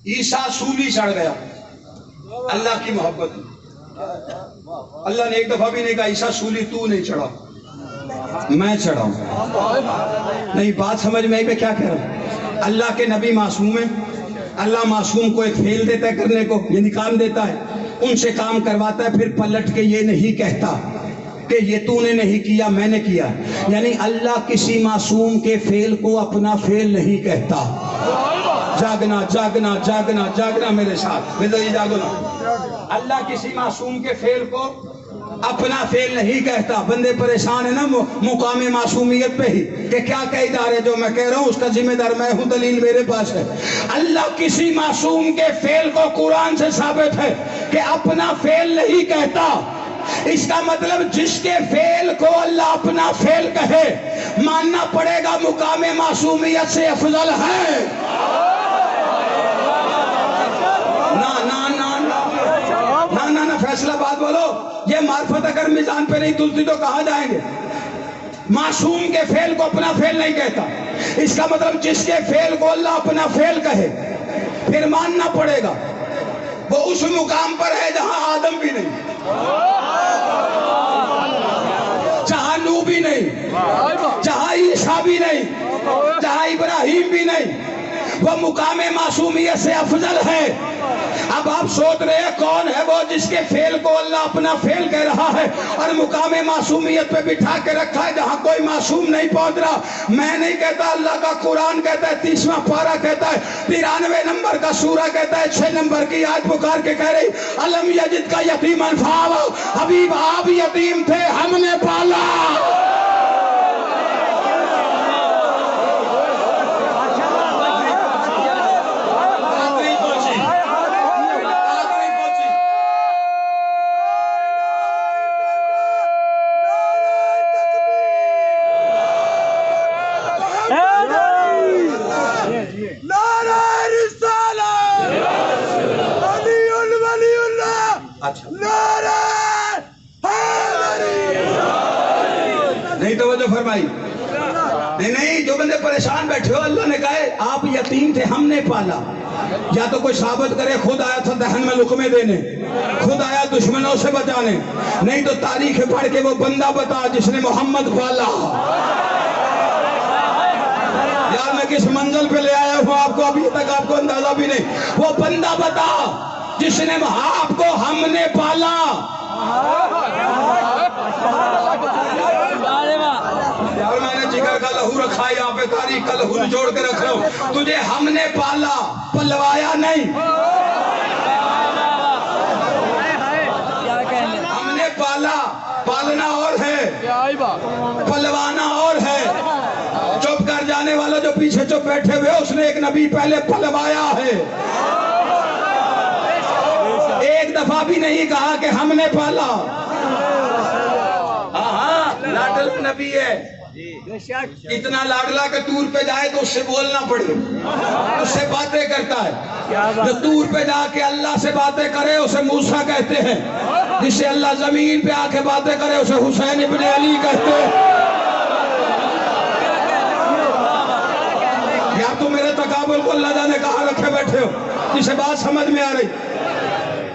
عیسیٰ سولی چڑھ گیا اللہ کی محبت. اللہ نے ایک دفعہ بھی نہیں کہا عیسیٰ سولی تو نہیں چڑھا، میں چڑھا ہوں. نہیں بات سمجھ میں آئی میں کیا کہہ رہا ہوں. اللہ کے نبی معصوم ہیں. اللہ معصوم کو ایک فعل دیتا ہے کرنے کو، یعنی کام دیتا ہے، ان سے کام کرواتا ہے، پھر پلٹ کے یہ نہیں کہتا کہ یہ تو نے نہیں کیا میں نے کیا. یعنی اللہ کسی معصوم کے فعل کو اپنا فعل نہیں کہتا. جاگنا جاگنا جاگنا جاگنا میرے ساتھ جاگو نا. اللہ کسی معصوم کے فعل کو اپنا فعل نہیں کہتا. بندے پریشان ہے نا مقام معصومیت پہ ہی کہ کیا کہہ جا رہے. جو میں کہہ رہا ہوں اس کا ذمہ دار میں ہوں، دلیل میرے پاس ہے. اللہ کسی معصوم کے فعل کو قرآن سے ثابت ہے کہ اپنا فعل نہیں کہتا. اس کا مطلب جس کے فعل کو اللہ اپنا فعل کہے ماننا پڑے گا مقام معصومیت سے افضل ہے. نا فیصلہ بات بولو. یہ معرفت اگر میزان پہ نہیں تلتی تو کہاں جائیں گے. معصوم کے فعل کو اپنا فعل نہیں کہتا. اس کا مطلب جس کے فعل کو اللہ اپنا فعل کہے پھر ماننا پڑے گا وہ اس مقام پر ہے جہاں آدم بھی نہیں، جہاں نوح بھی نہیں، جہاں عیسیٰ بھی نہیں، جہاں ابراہیم بھی نہیں. وہ مقام معصومیت سے افضل ہے. اب آپ سوچ رہے ہیں کون ہے وہ جس کے فعل کو اللہ اپنا فعل کہہ رہا ہے اور مقام معصومیت پہ بٹھا کے رکھا ہے جہاں کوئی معصوم نہیں پہنچ رہا. میں نہیں کہتا، اللہ کا قرآن کہتا ہے. 30واں پارہ کہتا ہے، 93 نمبر کا سورہ کہتا ہے، 6 نمبر کی آیت پکار کے کہہ رہی الم یجد کا یتیما فآویٰ. حبیب آپ یتیم تھے، ہم نے پالا. نعرہ رسالت علی ولی اللہ. نہیں توجہ فرمائی؟ نہیں، جو بندے پریشان بیٹھے ہو، اللہ نے کہا ہے آپ یتیم تھے، ہم نے پالا. یا تو کوئی ثابت کرے خود آیا تھا دہن میں لقمے دینے، خود آیا دشمنوں سے بچانے، نہیں تو تاریخ پڑھ کے وہ بندہ بتا جس نے محمد پالا. یار میں کس منزل پہ لے آیا ہوں آپ کو، ابھی تک آپ کو اندازہ بھی نہیں. وہ بندہ بتا جس نے آپ کو ہم نے پالا. یار میں نے جگر کا لہو رکھا ہے یہاں پہ، تاریخ کا لہو جوڑ کے رکھ رہا ہوں. تجھے ہم نے پالا، پلوایا نہیں. ہم نے پالا، پالنا اور ہے، پلوانا اور ہے. چپ کر جانے والا جو پیچھے چپ بیٹھے ہوئے، اس نے ایک نبی پہلے پلوایا ہے. ایک دفعہ بھی نہیں کہا کہ ہم نے پالا. ہاں لاڈل نبی ہے، اتنا لاڈلا کہ دور پہ جائے تو اس سے بولنا پڑے، اس سے باتیں کرتا ہے. جو دور پہ جا کے اللہ سے باتیں کرے اسے موسیٰ کہتے ہیں، جس سے اللہ زمین پہ آ کے باتیں کرے اسے حسین ابن علی کہتے ہیں. یا تو میرے تقابل کو اللہ جانے کہاں رکھے بیٹھے ہو، جسے بات سمجھ میں آ رہی.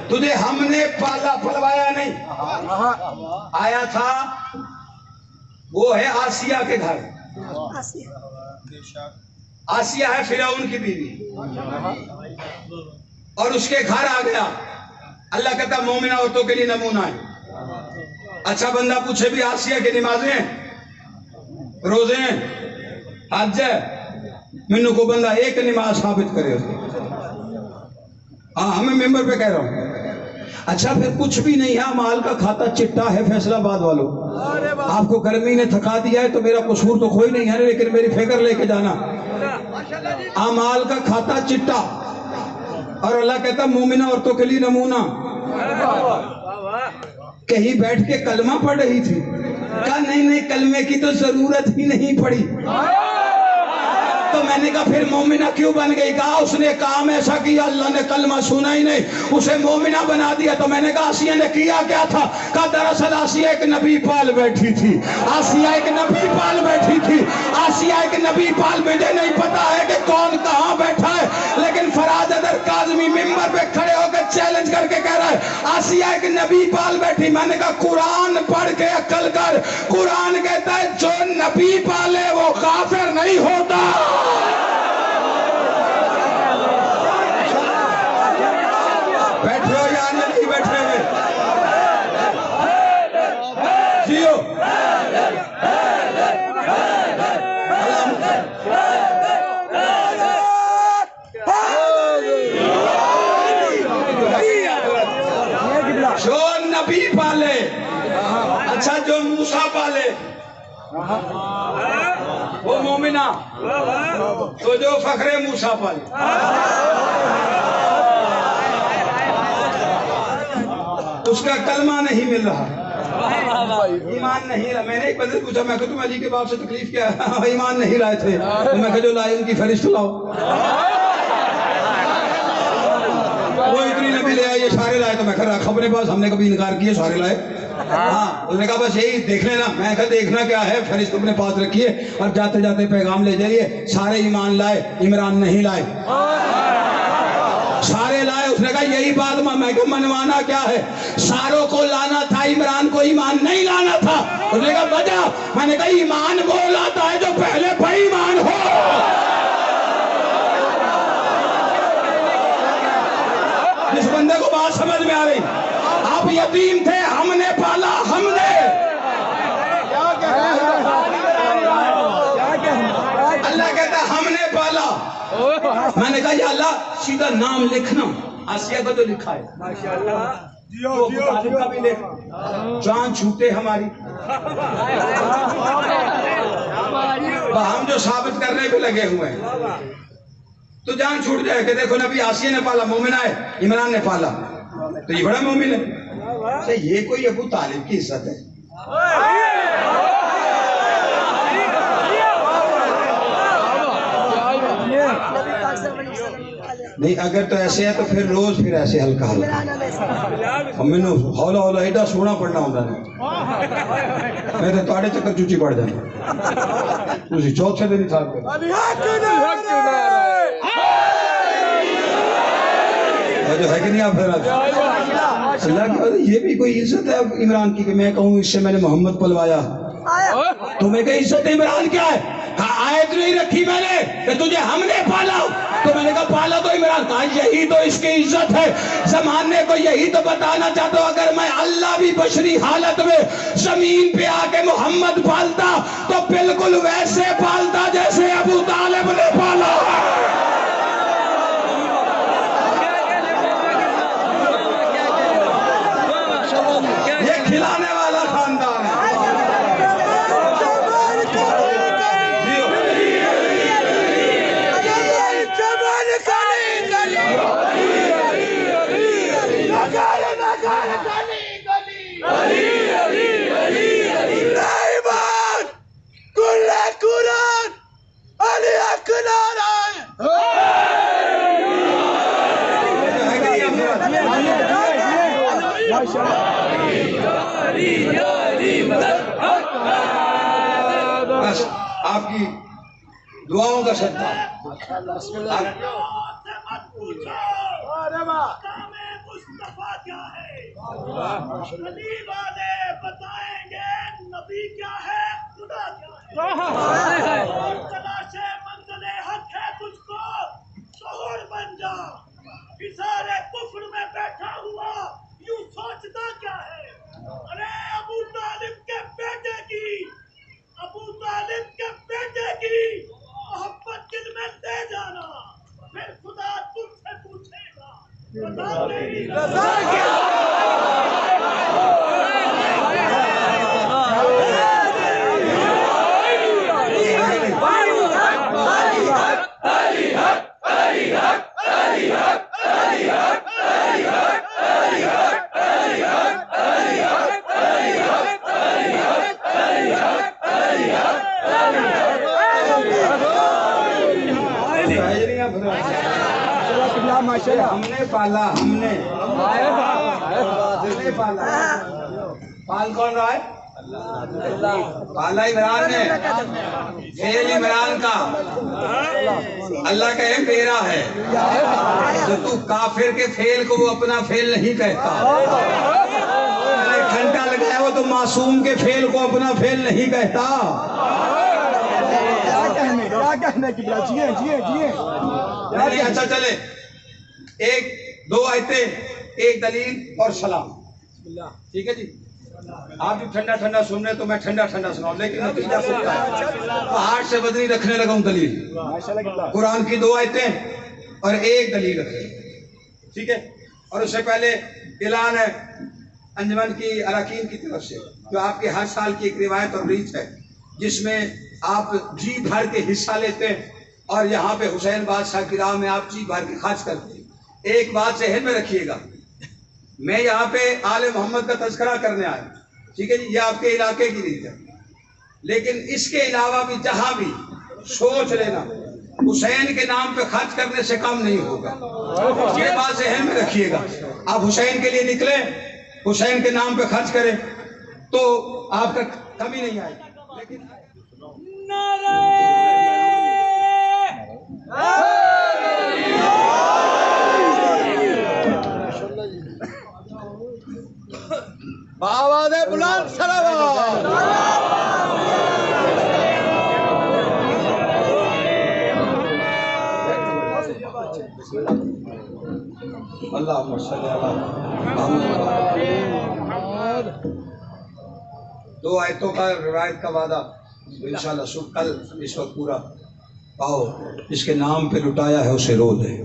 تجھے ہم نے پالا، پلوایا نہیں. آیا تھا، وہ ہے آسیہ کے گھر. آسیہ ہے فرعون کی بیوی، اور اس کے گھر آ گیا. اللہ کہتا مومنہ عورتوں کے لیے نمونہ ہے. اچھا بندہ پوچھے بھی آسیہ کی نمازیں ہیں، روزے ہیں، حج ہے، منو کو بندہ ایک نماز ثابت کرے. ہاں ہمیں ممبر پہ کہہ رہا ہوں. اچھا پھر کچھ بھی نہیں ہے، مال کا کھاتا چٹا ہے. فیصلہ آباد والوں، آپ کو گرمی نے تھکا دیا ہے تو میرا قصور تو کوئی نہیں ہے، لیکن میری فکر لے کے جانا. مال کا کھاتا چٹا، اور اللہ کہتا مومنہ عورتوں کے لیے نمونہ. کہیں بیٹھ کے کلمہ پڑھ رہی تھی، کہا نہیں کلمے کی تو ضرورت ہی نہیں پڑی. تو میں نے کہا پھر مومنہ کیوں بن گئی؟ کہا اس نے کام ایسا کیا اللہ نے کلمہ سنا ہی نہیں، اسے مومنہ بنا دیا. تو میں نے کہا آسیہ نے کیا کیا تھا؟ کہا دراصل آسیہ ایک نبی پال بیٹھی تھی. آسیہ ایک نبی پال بیٹھی تھی. آسیہ ایک نبی پال. مجھے نہیں پتا ہے کہ کون کہاں بیٹھا ہے، لیکن فراد ادر کاظمی ممبر پہ کھڑے ہو کے چیلنج کر کے کہہ رہا ہے آسیہ ایک نبی پال بیٹھی. میں نے کہا قرآن پڑھ کے عقل کر. قرآن کہتا ہے جو نبی پالے وہ کافر نہیں ہوتا. بیٹھے ہو یا نہیں بیٹھے ہوئے؟ جیو جو نبی پالے. اچھا جو موسیٰ پالے وہ مومنہ، تو جو فخر موسیٰ پالے اس کا کلمہ نہیں مل رہا، ایمان نہیں رہا. میں نے ایک بندے پوچھا، میں کہا تم علی کے باپ سے تکلیف کیا ہے؟ ایمان نہیں رہے تھے. تو میں کہا جو لائے ان کی فہرست لاؤ. وہ اتنی نبی لے آئے، یہ سارے لائے. تو میں کہا رکھ اپنے پاس، ہم نے کبھی انکار کیا سارے لائے. ہاں اس نے کہا بس یہی دیکھ لینا. میں کہا دیکھنا کیا ہے، فہرست اپنے پاس رکھیے اور جاتے جاتے پیغام لے جائیے. سارے ایمان لائے، عمران نہیں لائے. سارے لائے. اس نے کہا یہی بات میں کہ منوانا کیا ہے؟ ساروں کو لانا تھا، عمران کو ایمان نہیں لانا تھا. اس نے کہا وجہ؟ میں نے کہا ایمان وہ لاتا ہے جو پہلے بے ایمان ہو. جس بندے کو بات سمجھ میں آ رہی، آپ یتیم تھے، ہم نے پالا. ہم نے اللہ کہتا ہے ہم نے پالا. میں نے کہا یا اللہ سیدھا نام لکھنا. آسیہ کا تو لکھا ہے، تو ابو طالب کا بھی لکھ. جان چھوٹے ہماری، ہم جو ثابت کرنے پہ لگے ہوئے ہیں تو جان چھوٹ جائے کہ دیکھو نبی آسیہ نے پالا، مومنہ ہے، عمران نے پالا تو یہ بڑا مومن ہے. یہ کوئی ابو طالب کی عزت ہے؟ نہیں اگر تو ایسے ہے تو پھر روز پھر ایسے ہلکا ہلکا میں نے ہولا ہولا ایڈا سونا پڑھنا ہوتا ہے. میں تو تھوڑے چکر چوچی پڑ جانا اسی چوتھے دن صاحب کر جو ہے کہ نہیں آپ پھر اللہ کی بات یہ بھی کوئی عزت ہے عمران کی کہ میں کہوں اس سے میں نے محمد پلوایا تمہیں کہ عزت عمران کیا ہے آیت نہیں رکھی میں نے کہ تجھے ہم نے پالا تو میں نے کہا پالا تو عمران کہا یہی تو اس کی عزت ہے زمانے کو یہی تو بتانا چاہتا ہوں اگر میں اللہ بھی بشری حالت میں زمین پہ آ کے محمد پالتا تو بالکل ویسے پالتا جیسے ابو طالب نے پالا یہ کھلانے والا خاندان ہے بس آپ کی دعاؤں کا صدقہ مصطفیٰ کیا ہے علی والے بتائیں گے نبی کیا ہے خدا کیا ہے تلاش منزل حق ہے تجھ کو شعور بن جا اظہار کفر میں بیٹھا ہوا یوں سوچتا کیا ہے ارے ابو طالب کے بیٹے کی محبت دل میں دے جانا پھر خدا تجھ سے پوچھے گا بتا نہیں ہم نے پالا پال کون رہا ہے پالا عمران نے فیل عمران کا اللہ کہے میرا ہے تو تو کافر کے فیل کو وہ اپنا فیل نہیں کہتا گھنٹہ لگایا وہ تو معصوم کے فیل کو اپنا فیل نہیں کہتا اچھا چلے ایک دو آیتیں ایک دلیل اور سلام ٹھیک ہے جی آپ بھی ٹھنڈا ٹھنڈا سن رہے تو میں ٹھنڈا ٹھنڈا سناؤں لیکن نتیجہ سنتا ہے پہاڑ سے بدنی رکھنے لگا ہوں دلیل قرآن کی 2 آیتیں اور ایک دلیل رکھے ٹھیک ہے اور اس سے پہلے اعلان ہے انجمن کی اراکین کی طرف سے جو آپ کے ہر سال کی ایک روایت اور ریت ہے جس میں آپ جی بھر کے حصہ لیتے ہیں اور یہاں پہ حسین بادشاہ کی راہ میں آپ جی بھر کے خرچ کرتے ہیں ایک بات ذہن میں رکھیے گا میں یہاں پہ آل محمد کا تذکرہ کرنے آیا ٹھیک ہے جی یہ آپ کے علاقے کی ریت ہے لیکن اس کے علاوہ بھی جہاں بھی سوچ لینا حسین کے نام پہ خرچ کرنے سے کام نہیں ہوگا یہ بات ذہن میں رکھیے گا آپ حسین کے لیے نکلیں حسین کے نام پہ خرچ کریں تو آپ کا کمی نہیں آئے گی لیکن بآواز بلند صلوات اللہم صلی اللہ محمد 2 آیتوں کا روایت کا وعدہ انشاءاللہ صبح کل اس وقت پورا پاؤ جس کے نام پہ لٹایا ہے اسے رو دے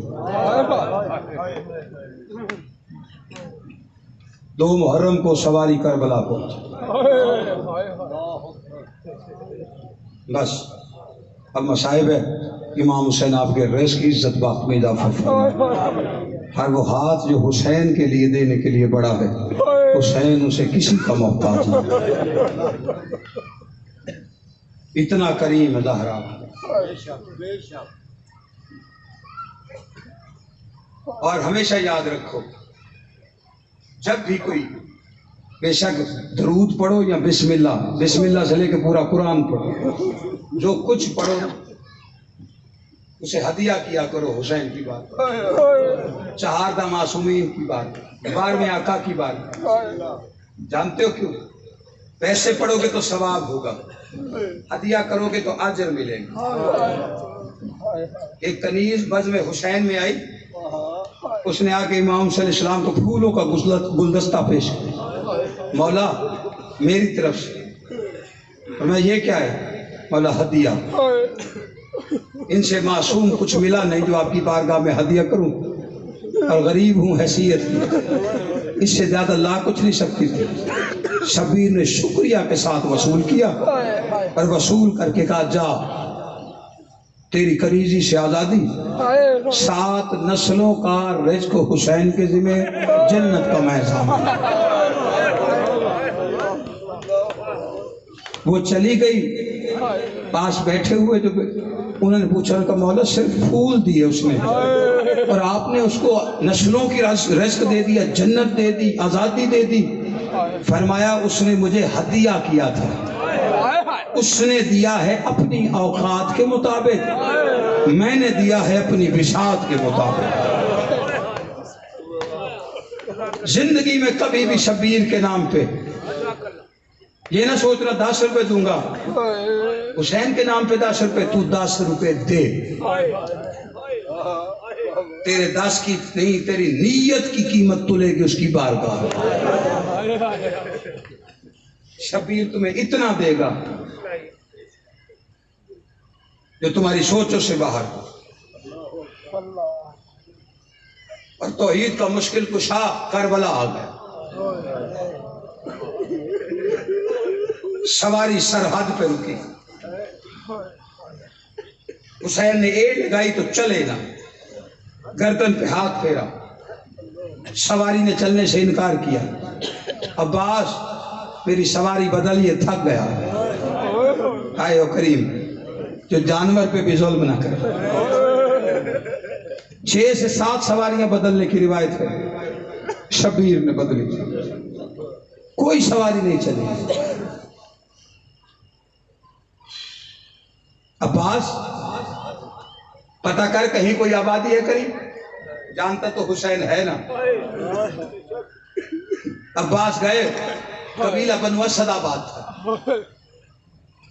2 محرم کو سواری کربلا پہنچ بس اب مصائب ہے امام حسین آپ کے ریس کی عزت باق میں اضافہ ہر وہ ہاتھ جو حسین کے لیے دینے کے لیے بڑا ہے حسین اسے کسی کا محتاج نہیں اتنا کریم زہرا اور ہمیشہ یاد رکھو جب بھی کوئی بے شک درود پڑھو یا بسم اللہ سے لے کے پورا قرآن پڑھو، جو کچھ پڑھو اسے ہدیہ کیا کرو حسین کی بات، چہاردہ معصومین کی بات، 12ویں آقا کی بات۔ جانتے ہو کیوں؟ پیسے پڑھو گے تو ثواب ہوگا، ہدیہ کرو گے تو اجر ملے گا۔ ایک کنیز بزم حسین میں آئی، اس نے آ کے امام صلی اللہ علیہ وسلم کو پھولوں کا گلدستہ پیش کیا، مولا میری طرف سے۔ فرمایا یہ کیا ہے؟ مولا ہدیہ، ان سے معصوم کچھ ملا نہیں جو آپ کی بارگاہ میں ہدیہ کروں، اور غریب ہوں حیثیت کی، اس سے زیادہ لا کچھ نہیں سکتی تھی۔ شبیر نے شکریہ کے ساتھ وصول کیا اور وصول کر کے کہا جا تیری کریزی سے آزادی، 7 نسلوں کا رزق حسین کے ذمہ، جنت کا میزان۔ وہ چلی گئی، پاس بیٹھے ہوئے جو انہوں نے پوچھا کہ مولا صرف پھول دیے اس نے، اور آپ نے اس کو نسلوں کی رزق دے دیا، جنت دے دی، آزادی دے دی۔ فرمایا اس نے مجھے ہدیہ کیا تھا، اس نے دیا ہے اپنی اوقات کے مطابق، میں نے دیا ہے اپنی بساط کے مطابق۔ زندگی میں کبھی بھی شبیر کے نام پہ یہ نہ سوچنا 10 روپے دوں گا، حسین کے نام پہ 10 روپے، تو 10 روپے دے، تیرے 10 کی نہیں تیری نیت کی قیمت تلے گی اس کی بارگاہ۔ شبیر تمہیں اتنا دے گا جو تمہاری سوچوں سے باہر ہو۔ اور توحید کا مشکل کشا کربلا آ گیا، سواری سرحد پہ رکی، حسین نے ایڑ لگائی تو چلے گا، گردن پہ ہاتھ پھیرا، سواری نے چلنے سے انکار کیا۔ عباس میری سواری بدلیے، تھک گیا۔ آئے او کریم جو جانور پہ بھی ظلم نہ کرے۔ 6 سے 7 سواریاں بدلنے کی روایت ہے، شبیر نے بدلی، کوئی سواری نہیں چلی۔ عباس پتہ کر کہیں کوئی آبادی ہے قریب، جانتا تو حسین ہے نا۔ عباس گئے، قبیلہ بنو اسد آباد تھا،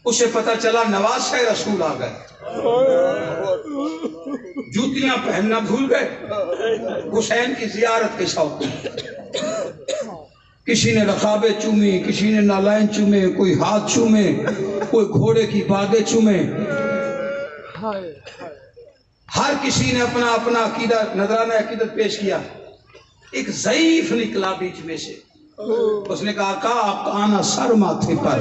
اسے پتہ چلا نواز شاہ رسول آ گئے، جوتیاں پہننا بھول گئے، حسین کی زیارت کے شوق میں کسی نے رقابے چومی، کسی نے نالائن چومے، کوئی ہاتھ چومے، کوئی گھوڑے کی باگیں چومے، ہر کسی نے اپنا اپنا عقیدہ، نذرانہ عقیدت پیش کیا۔ ایک ضعیف نکلا بیچ میں سے، اس نے کہا آقا آپ کا آنا سر ماتھے پر،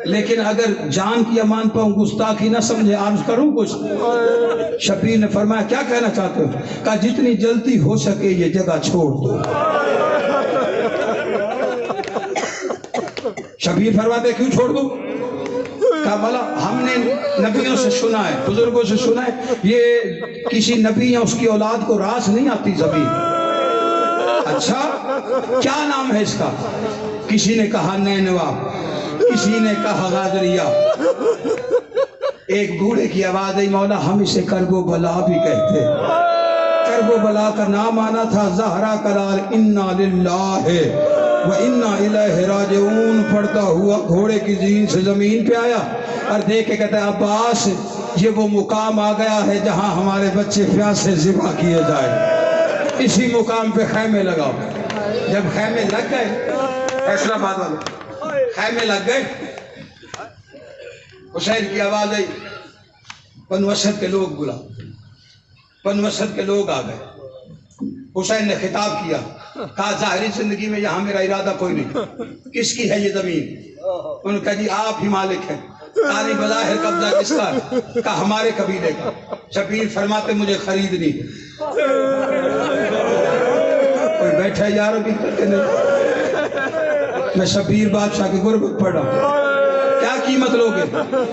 لیکن اگر جان کی امان پاؤں گستاخی نہ سمجھے عرض کروں کچھ؟ شبیر نے فرمایا کیا کہنا چاہتے ہو؟ کہا جتنی جلدی ہو سکے یہ جگہ چھوڑ دو۔ شبیر فرماتے کیوں چھوڑ دو؟ کہا بھلا ہم نے نبیوں سے سنا ہے، بزرگوں سے سنا ہے، یہ کسی نبی یا اس کی اولاد کو راس نہیں آتی زمین۔ اچھا کیا نام ہے اس کا؟ کسی نے کہا نینوا، کسی نے کہا غادریہ۔ ایک بوڑھے کی آواز آئی مولا ہم اسے کرب و بلا بھی کہتے، کرب و بلا کا نام آنا تھا زہرا کلال انا للہ وَإِنَّا إِلَيْهِ رَاجِعُونَ، پڑھتا ہوا گھوڑے کی زین سے زمین پہ آیا اور دیکھ کے کہتا ہے عباس یہ وہ مقام آ گیا ہے جہاں ہمارے بچے پیاس سے ذبح کیے جائیں، اسی مقام پہ خیمے لگاؤ۔ جب خیمے لگ گئے، فیصلہ آباد والے خیمے لگ گئے، حسین کی آواز آئی بنو اسد کے لوگ بلا، بنو اسد کے لوگ آ گئے۔ حسین نے خطاب کیا، کہا ظاہری زندگی میں یہاں میرا ارادہ کوئی نہیں، کس کی ہے یہ زمین؟ انہوں نے کہا جی آپ ہی مالک ہیں۔ کہا نہیں بظاہر قبضہ کس کا؟ کہا ہمارے قبیلے کا۔ شبیر فرماتے مجھے خریدنی، کوئی بیٹھا یار ابھی تک نہیں، میں شبیر بادشاہ کی غربت پڑا، کیا قیمت لوگے؟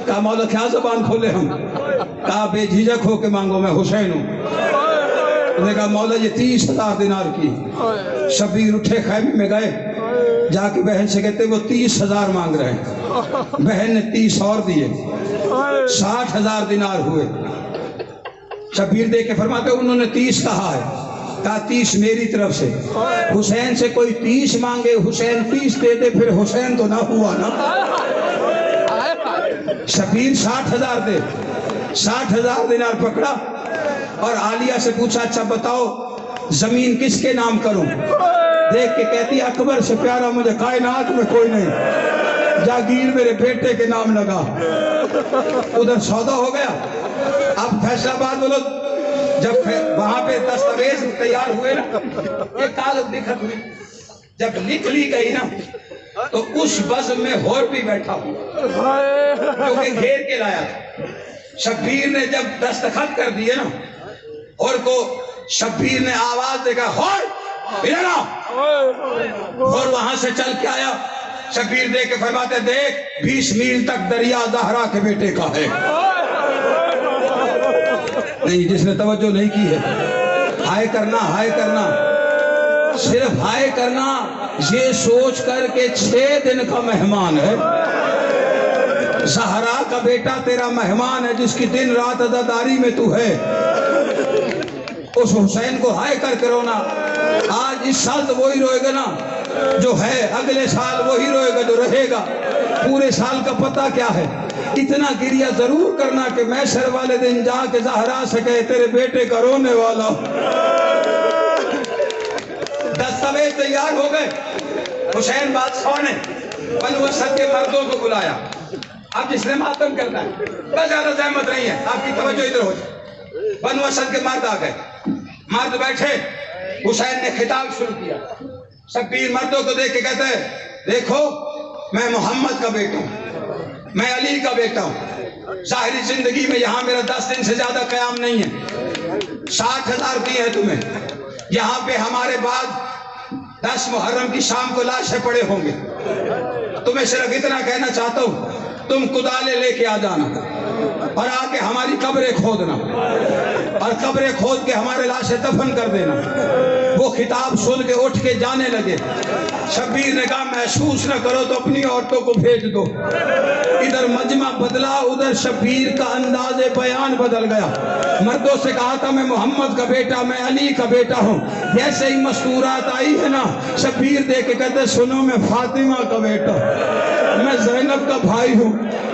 کہا مولا کیا زبان کھولے ہم؟ کہا بے جھجک ہو کے مانگو، میں حسین ہوں۔ انہوں نے کہا مولا یہ 30,000 دینار کی۔ شبیر اٹھے خیمے میں گئے، جا کے بہن سے کہتے وہ 30,000 مانگ رہے ہیں. بہن نے 30 اور دیے، 60,000 دینار ہوئے. شبیر دے کے فرماتے انہوں نے 30 کہا ہے، کہا 30 میری طرف سے. حسین سے کوئی 30 مانگے، حسین 30 دے دے، پھر حسین تو نہ ہوا نا. شبیر 60,000 دے، 60,000 دینار پکڑا اور عالیہ سے پوچھا اچھا بتاؤ زمین کس کے نام کروں؟ دیکھ کے کہتی اکبر سے پیارا مجھے کائنات میں کوئی نہیں، جاگیر میرے بیٹے کے نام لگا. ادھر سودا ہو گیا. اب فیصلہ آباد بولو، جب وہاں پہ دستاویز تیار ہوئے نا، ایک کاغذ لکھت ہوئی، جب لکھ لی گئی نا تو اس بزم میں ہور بھی بیٹھا ہوں جو کہ گھیر کے لایا تھا. شبیر نے جب دستخط کر دیے نا، اور کو شبیر نے آواز دے کر ہور ادھر آؤ، اور وہاں سے چل کے آیا. شبیر دے کے فرماتے دیکھ 20 میل تک دریا زہرا کے بیٹے کا ہے. نہیں، جس نے توجہ نہیں کی ہے، ہائے کرنا، ہائے کرنا، صرف ہائے کرنا، یہ سوچ کر کے 6 دن کا مہمان ہے. زہرا کا بیٹا تیرا مہمان ہے جس کی دن رات عزاداری میں تو ہے. اس حسین کو ہائے کر کے رونا. آج اس سال تو وہی روئے گا نا جو ہے، اگلے سال وہی روئے گا جو رہے گا. پورے سال کا پتہ کیا ہے. اتنا گریہ ضرور کرنا کہ محشر والے دن جا کے زہرا سے کہے تیرے بیٹے کا رونے والا. دستاویز تیار ہو گئے. حسین بادشاہ نے بنو اسد کے مردوں کو بلایا. اب جس نے ماتم کرنا ہے، بس زیادہ زحمت نہیں ہے، آپ کی توجہ ادھر ہو جائے. بنو اسد کے مرد آ گئے، مرد بیٹھے. حسین نے خطاب شروع کیا. شبیر مردوں کو دیکھ کے کہتے ہیں دیکھو میں محمد کا بیٹا ہوں، میں علی کا بیٹا ہوں. ظاہری زندگی میں یہاں میرا 10 دن سے زیادہ قیام نہیں ہے. 60,000 دیے ہیں تمہیں. یہاں پہ ہمارے بعد 10 محرم کی شام کو لاشیں پڑے ہوں گے. تمہیں صرف اتنا کہنا چاہتا ہوں، تم کدالے لے کے آ جانا اور آ کے ہماری قبریں کھودنا اور قبریں کھود کے ہمارے لاشیں دفن کر دینا. وہ خطاب سن کے اٹھ کے جانے لگے. شبیر نے کہا محسوس نہ کرو تو اپنی عورتوں کو بھیج دو. ادھر مجمع بدلا، ادھر شبیر کا انداز بیان بدل گیا. مردوں سے کہا تھا میں محمد کا بیٹا، میں علی کا بیٹا ہوں. جیسے ہی مستورات آئی ہے نا، شبیر دے کے کہتے سنو میں فاطمہ کا بیٹا، میں زینب کا بھائی ہوں،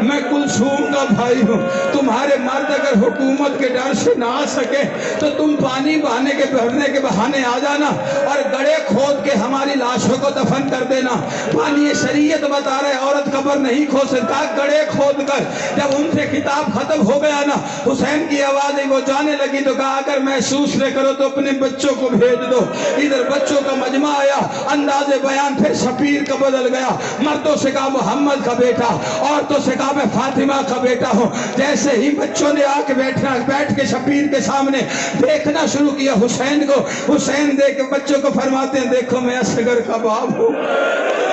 میں کلثوم کا بھائی ہوں. تمہارے مرد اگر حکومت کے ڈر سے نہ آ سکے تو تم پانی بہانے کے بھرنے کے بہانے آ جانا اور گڑھے کھود کے ہماری لاشوں کو دفن کر دینا. پانی شریعت بتا رہے عورت قبر نہیں کھود سکتا. گڑھے کھود کر جب ان سے کتاب ختم ہو گیا نا، حسین کی آوازیں وہ جانے لگی تو کہا اگر محسوس نہ کرو تو اپنے بچوں کو بھیج دو. ادھر بچوں کا مجمع آیا. انداز بیان پھر شبیر کا بدل گیا. مردوں سے کہا محمد کا بیٹا، عورتوں سے کہا میں فاطمہ کا بیٹا ہوں. جیسے ہی بچوں نے آ کے بیٹھ کے شبیر کے سامنے دیکھنا شروع کیا حسین کو، حسین دیکھ کے بچوں کو فرماتے ہیں دیکھو میں اصغر کا باپ ہوں،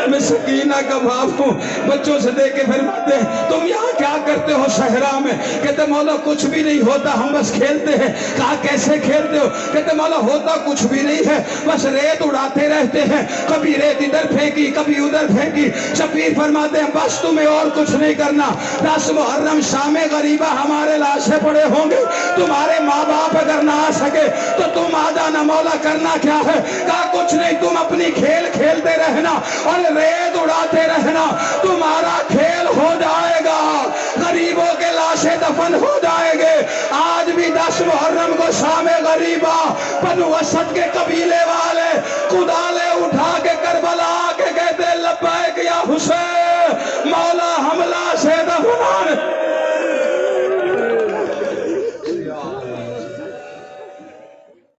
میں سکینہ کا باپ ہوں. بچوں سے دیکھ کے فرماتے ہیں تم یہاں کیا کرتے ہو صحرا میں؟ کہتے مولا کچھ بھی نہیں ہوتا، ہم بس کھیلتے ہیں. کہا کیسے کھیلتے ہو؟ کہتے مولا ہوتا کچھ بھی نہیں ہے، بس ریت اڑاتے رہتے ہیں، کبھی ریت ادھر پھینکی کبھی ادھر پھینکی. شبیر فرماتے ہیں بس تمہیں اور کچھ نہیں کرنا. 10 محرم شام غریبہ ہمارے لاشیں پڑے ہوں گے، تمہارے ماں باپ اگر نہ آ سکے تو تم آ جانا. مولا کرنا کیا ہے؟ کہا کچھ نہیں، تم اپنی کھیل کھیلتے رہنا اور ریت اڑاتے رہنا، تمہارا کھیل ہو جائے گا، غریبوں کے لاشیں دفن ہو جائے گے. آج بھی 10 محرم کو شام غریبہ بنو اسد کے قبیلے والے کدالے اٹھا کے کربلا